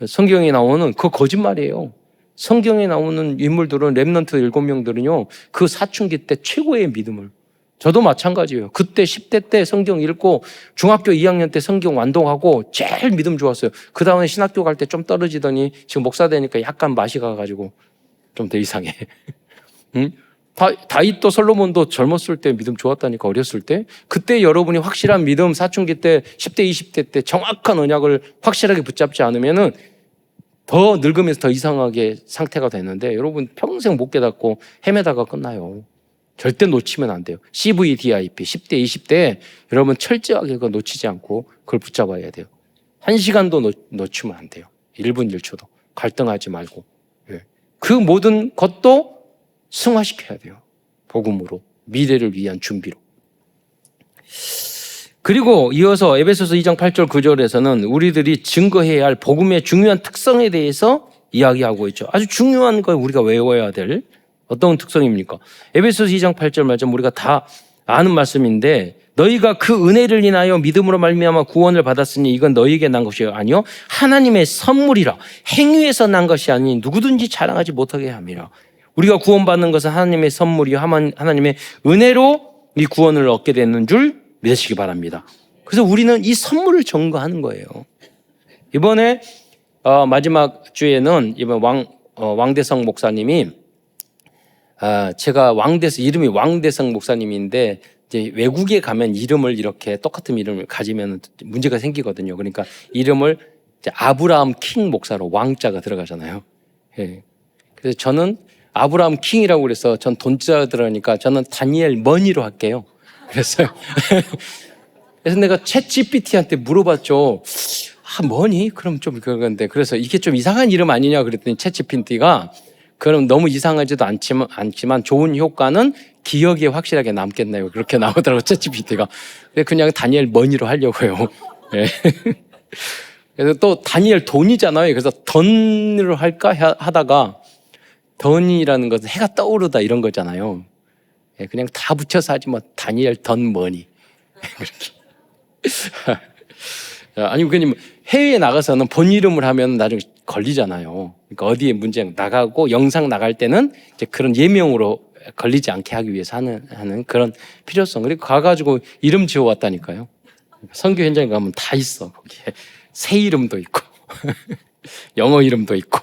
성경에 나오는 그거 거짓말이에요. 성경에 나오는 인물들은 렘넌트 7명들은요. 그 사춘기 때 최고의 믿음을 저도 마찬가지예요. 그때 10대 때 성경 읽고 중학교 2학년 때 성경 완독하고 제일 믿음 좋았어요. 그 다음에 신학교 갈 때 좀 떨어지더니 지금 목사 되니까 약간 맛이 가가지고 좀 더 이상해. 응? 다윗도 솔로몬도 젊었을 때 믿음 좋았다니까 어렸을 때. 그때 여러분이 확실한 믿음 사춘기 때 10대 20대 때 정확한 언약을 확실하게 붙잡지 않으면은 더 늙으면서 더 이상하게 상태가 되는데 여러분 평생 못 깨닫고 헤매다가 끝나요. 절대 놓치면 안 돼요. CVDIP 10대 20대 여러분 철저하게 그거 놓치지 않고 그걸 붙잡아야 돼요. 1시간도 놓치면 안 돼요. 1분 1초도 갈등하지 말고 그 모든 것도 승화시켜야 돼요. 복음으로 미래를 위한 준비로. 그리고 이어서 에베소서 2장 8절 9절에서는 우리들이 증거해야 할 복음의 중요한 특성에 대해서 이야기하고 있죠. 아주 중요한 걸 우리가 외워야 될 어떤 특성입니까? 에베소서 2장 8절 말씀 우리가 다 아는 말씀인데 너희가 그 은혜를 인하여 믿음으로 말미암아 구원을 받았으니 이건 너희에게 난 것이 아니요 하나님의 선물이라. 행위에서 난 것이 아니 누구든지 자랑하지 못하게 함이라. 우리가 구원받는 것은 하나님의 선물이요 하나님의 은혜로 이 구원을 얻게 되는 줄 믿으시기 바랍니다. 그래서 우리는 이 선물을 전거하는 거예요. 이번에 마지막 주에는 이번 왕대성 목사님이 제가 이름이 왕대성 목사님인데, 이제 외국에 가면 이름을 이렇게 똑같은 이름을 가지면 문제가 생기거든요. 그러니까 이름을 이제 아브라함 킹 목사로 왕자가 들어가잖아요. 예. 그래서 저는 아브라함 킹이라고 그래서 전 돈자 들어가니까 저는 다니엘 머니로 할게요. 그래서 내가 챗 GPT한테 물어봤죠. 머니? 그럼 좀 그런데 그래서 이게 좀 이상한 이름 아니냐 그랬더니 챗 GPT가 그럼 너무 이상하지도 않지만 좋은 효과는 기억에 확실하게 남겠네요. 그렇게 나오더라고 챗 GPT가. 그냥 다니엘 머니로 하려고요. 네. 그래서 또 다니엘 돈이잖아요. 그래서 던으로 할까 하다가 던이라는 것은 해가 떠오르다 이런 거잖아요. 그냥 다 붙여서 하지 뭐 다니엘 던 머니. 그렇게. 아니 그냥 해외에 나가서는 본 이름을 하면 나중에 걸리잖아요. 그러니까 어디에 문제 나가고 영상 나갈 때는 이제 그런 예명으로 걸리지 않게 하기 위해서 하는 그런 필요성. 그리고 가가지고 이름 지어왔다니까요. 선교 현장에 가면 다 있어. 거기에 새 이름도 있고 영어 이름도 있고.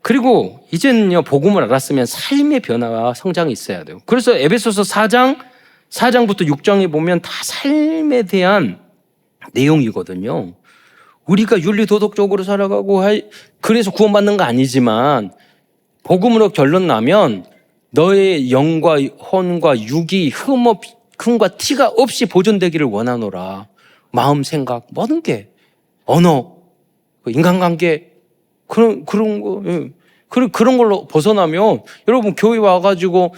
그리고 이제는요 복음을 알았으면 삶의 변화와 성장이 있어야 돼요. 그래서 에베소서 4장부터 6장에 보면 다 삶에 대한 내용이거든요. 우리가 윤리도덕적으로 살아가고 그래서 구원받는 거 아니지만 복음으로 결론 나면 너의 영과 혼과 육이 흠과 티가 없이 보존되기를 원하노라. 마음, 생각, 모든 게 언어, 인간관계 그런 거 그런 걸로 벗어나면 여러분 교회 와가지고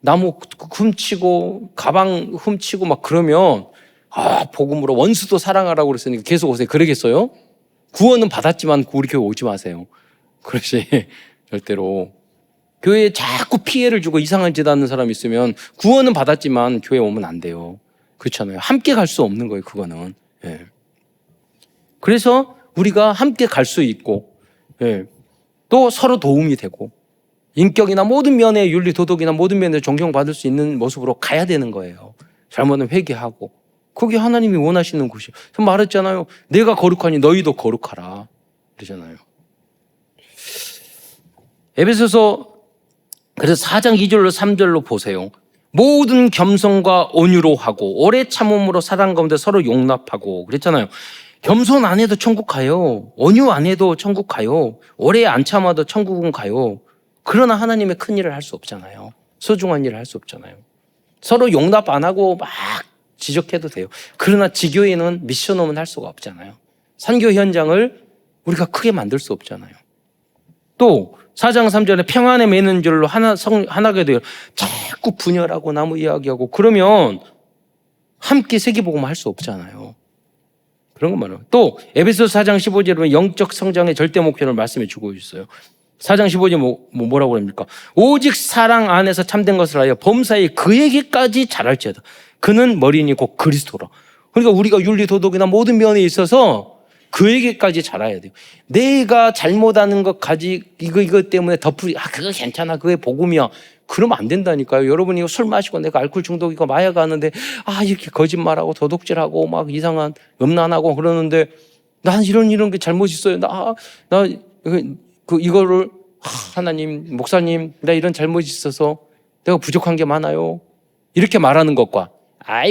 나무 훔치고 가방 훔치고 막 그러면 복음으로 원수도 사랑하라고 그랬으니까 계속 오세요. 그러겠어요? 구원은 받았지만 우리 교회 오지 마세요. 그렇지. 절대로. 교회에 자꾸 피해를 주고 이상한 짓 하는 사람이 있으면 구원은 받았지만 교회 오면 안 돼요. 그렇잖아요. 함께 갈 수 없는 거예요. 그거는. 예. 그래서 우리가 함께 갈 수 있고 또 서로 도움이 되고 인격이나 모든 면에 윤리 도덕이나 모든 면에 존경받을 수 있는 모습으로 가야 되는 거예요. 잘못은 회개하고. 그게 하나님이 원하시는 곳이에요. 저 말했잖아요. 내가 거룩하니 너희도 거룩하라. 그러잖아요. 에베소서 그래서 4장 2절로 3절로 보세요. 모든 겸손과 온유로 하고 오래 참음으로 사랑 가운데 서로 용납하고 그랬잖아요. 겸손 안 해도 천국 가요. 온유 안 해도 천국 가요. 오래 안 참아도 천국은 가요. 그러나 하나님의 큰 일을 할 수 없잖아요. 소중한 일을 할 수 없잖아요. 서로 용납 안 하고 막 지적해도 돼요. 그러나 지교회는 미션홈은 할 수가 없잖아요. 선교 현장을 우리가 크게 만들 수 없잖아요. 또 4장 3절에 평안에 매는 줄로 하나가 되어 자꾸 분열하고 나무 이야기하고 그러면 함께 세계복음 할 수 없잖아요. 그런 거 말이에요. 또 에베소서 4장 15절에 보면 영적 성장의 절대 목표를 말씀해 주고 있어요. 4장 15절 뭐라고 합니까? 오직 사랑 안에서 참된 것을 하여 범사에 그에게까지 잘할지어다. 그는 머리니 곧 그리스도라. 그러니까 우리가 윤리 도덕이나 모든 면에 있어서 그에게까지 잘해야 돼요. 내가 잘못하는 것 이것 때문에 그거 괜찮아. 그게 복음이야. 그러면 안 된다니까요. 여러분이 술 마시고 내가 알코올 중독이고 마약 하는데 이렇게 거짓말하고 도둑질하고 막 이상한 음란하고 그러는데 난 이런 게 잘못 있어요. 이거를 하나님, 목사님, 나 이런 잘못이 있어서 내가 부족한 게 많아요. 이렇게 말하는 것과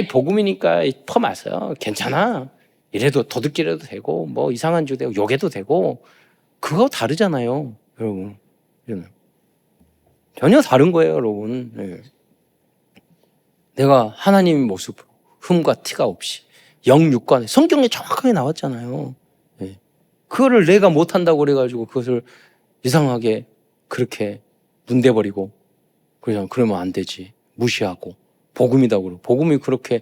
복음이니까 퍼마셔. 괜찮아. 이래도 도둑질해도 되고 뭐 이상한 짓 되고 욕해도 되고 그거 다르잖아요. 여러분. 전혀 다른 거예요. 여러분. 네. 내가 하나님의 모습으로 흠과 티가 없이 영육간에 성경에 정확하게 나왔잖아요. 네. 그거를 내가 못한다고 그래가지고 그것을 이상하게 그렇게 문대버리고 그러면 안 되지. 무시하고 복음이라고 그러고 복음이 그렇게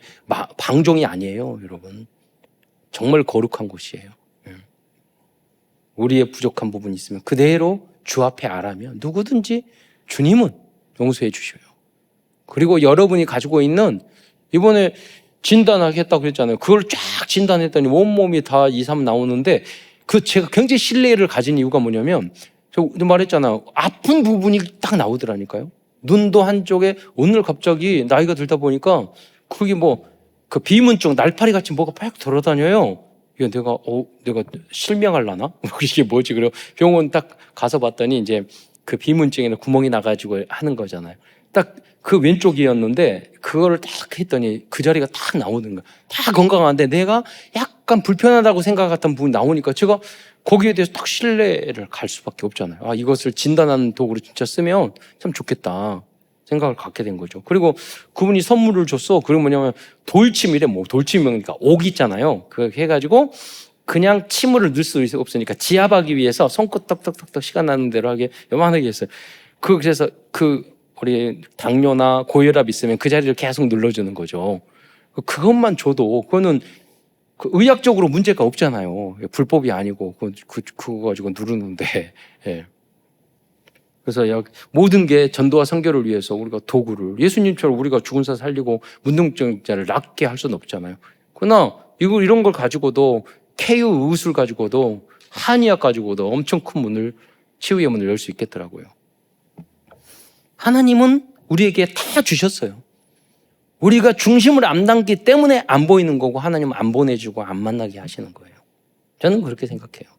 방종이 아니에요. 여러분. 정말 거룩한 곳이에요. 우리의 부족한 부분이 있으면 그대로 주 앞에 아라면 누구든지 주님은 용서해 주셔요. 그리고 여러분이 가지고 있는 이번에 진단하겠다고 그랬잖아요. 그걸 쫙 진단했더니 온몸이 다 2, 3 나오는데 제가 굉장히 신뢰를 가진 이유가 뭐냐면 저 말했잖아요. 아픈 부분이 딱 나오더라니까요. 눈도 한쪽에 오늘 갑자기 나이가 들다 보니까 그게 그 비문증 날파리 같이 뭐가 팍 돌아다녀요. 이거 내가 실명할라나? 이게 뭐지? 그래서 병원 딱 가서 봤더니 이제 그 비문증에는 구멍이 나가지고 하는 거잖아요. 딱 그 왼쪽이었는데 그거를 딱 했더니 그 자리가 딱 나오는 거야. 다 건강한데 내가 약간 불편하다고 생각했던 부분이 나오니까 제가 거기에 대해서 딱 신뢰를 갈 수밖에 없잖아요. 아, 이것을 진단하는 도구로 진짜 쓰면 참 좋겠다 생각을 갖게 된 거죠. 그리고 그분이 선물을 줬어. 그리고 뭐냐면 돌침이래. 뭐 돌침이니까 옥 있잖아요. 그렇게 해가지고 그냥 침을 넣을 수 없으니까 지압하기 위해서 손끝 떡떡떡떡 시간 나는 대로 하게 요만하게 했어요. 그래서 우리 당뇨나 고혈압 있으면 그 자리를 계속 눌러주는 거죠. 그것만 줘도 그거는 의학적으로 문제가 없잖아요. 불법이 아니고 그거 가지고 누르는데. 예. 그래서 모든 게 전도와 선교를 위해서 우리가 도구를 예수님처럼 우리가 죽은 사 살리고 문둥증자를 낫게 할 수는 없잖아요. 그러나 이런 걸 가지고도 KU 의술 가지고도 한의학 가지고도 엄청 큰 문을 치유의 문을 열 수 있겠더라고요. 하나님은 우리에게 다 주셨어요. 우리가 중심을 안 담기 때문에 안 보이는 거고 하나님은 안 보내주고 안 만나게 하시는 거예요. 저는 그렇게 생각해요.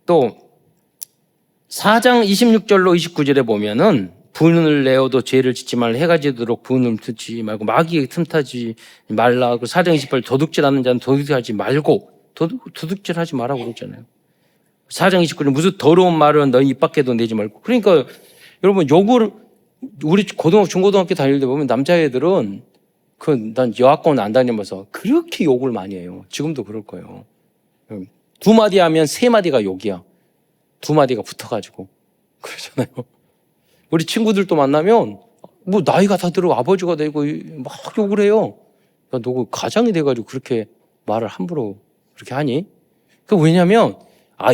또 4장 26절로 29절에 보면은 분을 내어도 죄를 짓지 말라 해가 지도록 분을 듣지 말고 마귀에 틈타지 말라. 4장 28절 도둑질하는 자는 도둑질하지 말고 도둑질하지 말라고 그랬잖아요. 4장 29절 무슨 더러운 말은 너희 입 밖에도 내지 말고. 그러니까 여러분 욕을 우리 중고등학교 다닐 때 보면 남자애들은 난 여학원 안 다니면서 그렇게 욕을 많이 해요. 지금도 그럴 거예요. 2마디 하면 3마디가 욕이야. 2마디가 붙어가지고 그러잖아요. 우리 친구들도 만나면 뭐 나이가 다 들어 아버지가 되고 막 욕을 해요. 야, 너 가장이 돼가지고 그렇게 말을 함부로 그렇게 하니? 왜냐면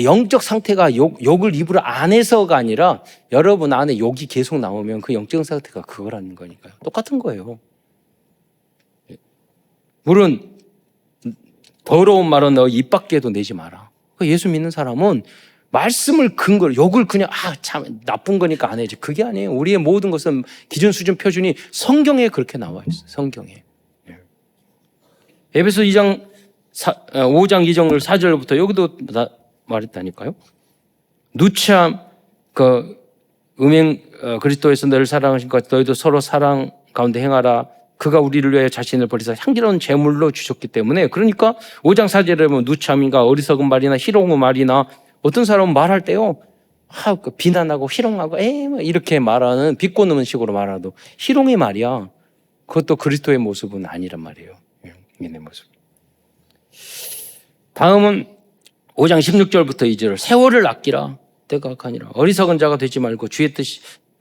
영적 상태가 욕을 입으로 안 해서가 아니라 여러분 안에 욕이 계속 나오면 그 영적 상태가 그거라는 거니까요. 똑같은 거예요. 물론 더러운 말은 너 입 밖에도 내지 마라. 예수 믿는 사람은 말씀을 근거로 욕을 그냥 참 나쁜 거니까 안 해야지. 그게 아니에요. 우리의 모든 것은 기준 수준 표준이 성경에 그렇게 나와 있어요. 성경에. 에베소 5장 2절 4절부터 여기도 말했다니까요. 누참 그리스도에서 너를 사랑하신 것 너희도 서로 사랑 가운데 행하라. 그가 우리를 위하여 자신을 버리사 향기로운 제물로 주셨기 때문에. 그러니까 5장 4절에 보면 누참인가 어리석은 말이나 희롱의 말이나 어떤 사람은 말할 때요 비난하고 희롱하고 뭐 이렇게 말하는 비꼬는 식으로 말하도 희롱의 말이야. 그것도 그리스도의 모습은 아니란 말이에요. 내 모습. 다음은 5장 16절부터 2절 세월을 아끼라 때가 악하니라. 어리석은 자가 되지 말고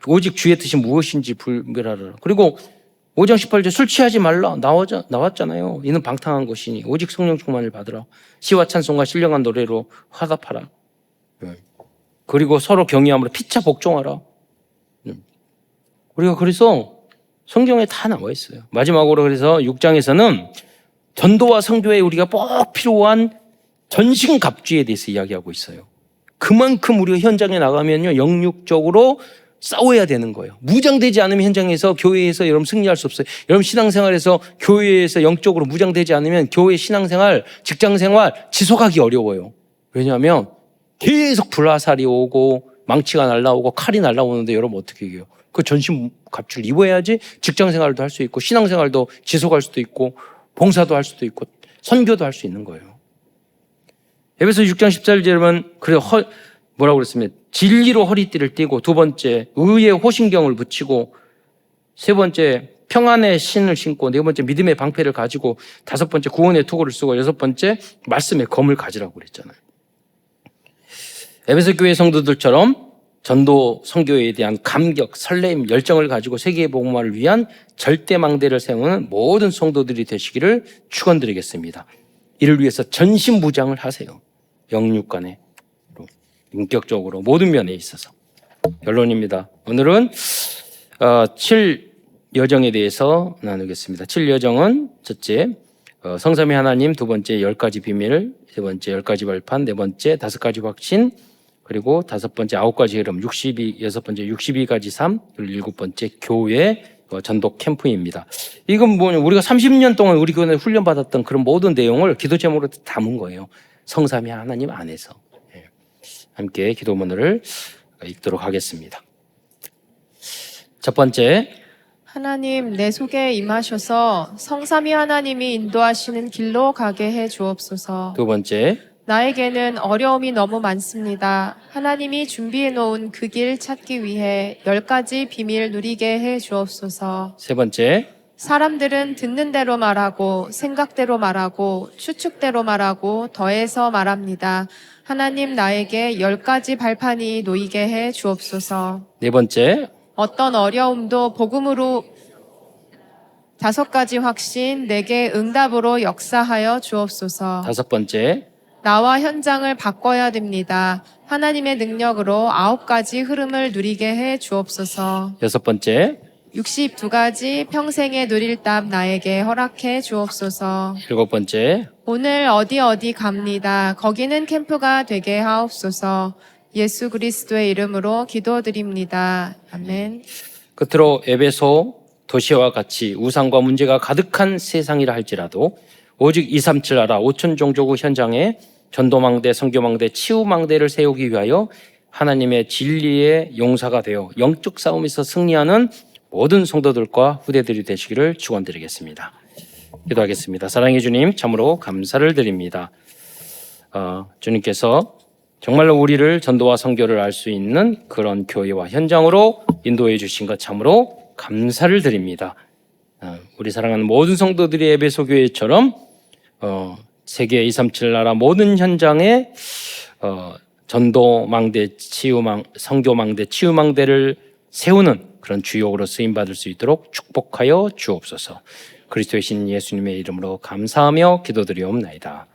오직 주의 뜻이 무엇인지 분별하라. 그리고 5장 18절 술 취하지 말라 나왔잖아요. 이는 방탕한 것이니 오직 성령 충만을 받으라. 시와 찬송과 신령한 노래로 화답하라. 그리고 서로 경외함으로 피차 복종하라. 우리가 그래서 성경에 다 나와 있어요. 마지막으로 그래서 6장에서는 전도와 선교에 우리가 꼭 필요한 전신갑주에 대해서 이야기하고 있어요. 그만큼 우리가 현장에 나가면요 영육적으로 싸워야 되는 거예요. 무장되지 않으면 현장에서 교회에서 여러분 승리할 수 없어요. 여러분 신앙생활에서 교회에서 영적으로 무장되지 않으면 교회 신앙생활, 직장생활 지속하기 어려워요. 왜냐하면 계속 불화살이 오고 망치가 날라오고 칼이 날라오는데 여러분 어떻게 해요? 그 전신 갑주를 입어야지 직장생활도 할 수 있고 신앙생활도 지속할 수도 있고 봉사도 할 수도 있고 선교도 할 수 있는 거예요. 에베소 6장 14절은 뭐라고 그랬습니까? 진리로 허리띠를 띠고, 두 번째 의의 호신경을 붙이고, 세 번째 평안의 신을 신고, 네 번째 믿음의 방패를 가지고, 다섯 번째 구원의 투구를 쓰고, 여섯 번째 말씀의 검을 가지라고 그랬잖아요. 에베소 교회 성도들처럼 전도 선교에 대한 감격, 설렘, 열정을 가지고 세계 복음화를 위한 절대 망대를 세우는 모든 성도들이 되시기를 축원드리겠습니다. 이를 위해서 전신무장을 하세요. 영육간에 인격적으로 모든 면에 있어서. 결론입니다. 오늘은 7여정에 대해서 나누겠습니다. 7여정은 첫째 성삼위 하나님, 두 번째 10가지 비밀, 세 번째 10가지 발판, 네 번째 5가지 확신, 그리고 다섯 번째 9가지 흐름, 여섯 번째 62가지 삶, 그리고 7번째 교회 전도 캠프입니다. 이건 뭐냐, 우리가 30년 동안 우리 교회에 훈련받았던 그런 모든 내용을 기도 제목으로 담은 거예요. 성삼위 하나님 안에서. 함께 기도문을 읽도록 하겠습니다. 첫 번째,
하나님, 내 속에 임하셔서 성삼위 하나님이 인도하시는 길로 가게 해 주옵소서.
두 번째,
나에게는 어려움이 너무 많습니다. 하나님이 준비해 놓은 그 길 찾기 위해 10가지 비밀 누리게 해 주옵소서.
세 번째,
사람들은 듣는 대로 말하고 생각대로 말하고 추측대로 말하고 더해서 말합니다. 하나님, 나에게 10가지 발판이 놓이게 해 주옵소서.
네 번째,
어떤 어려움도 복음으로 5가지 확신, 내게 응답으로 역사하여 주옵소서.
다섯 번째,
나와 현장을 바꿔야 됩니다. 하나님의 능력으로 9가지 흐름을 누리게 해 주옵소서.
여섯 번째,
62가지 평생에 누릴 답 나에게 허락해 주옵소서.
일곱 번째,
오늘 어디 갑니다. 거기는 캠프가 되게 하옵소서. 예수 그리스도의 이름으로 기도드립니다. 아멘.
끝으로 에베소 도시와 같이 우상과 문제가 가득한 세상이라 할지라도 오직 237 나라 5천 종족의 현장에 전도망대, 선교망대, 치유망대를 세우기 위하여 하나님의 진리의 용사가 되어 영적 싸움에서 승리하는 모든 성도들과 후대들이 되시기를 축원드리겠습니다. 기도하겠습니다. 사랑해 주님, 참으로 감사를 드립니다. 주님께서 정말로 우리를 전도와 선교를 알 수 있는 그런 교회와 현장으로 인도해 주신 것 참으로 감사를 드립니다. 우리 사랑하는 모든 성도들이 에베소 교회처럼 세계 237 나라 모든 현장에 전도망대, 선교망대, 치유망대를 세우는 그런 주역으로 쓰임받을 수 있도록 축복하여 주옵소서. 그리스도의 신 예수님의 이름으로 감사하며 기도드리옵나이다.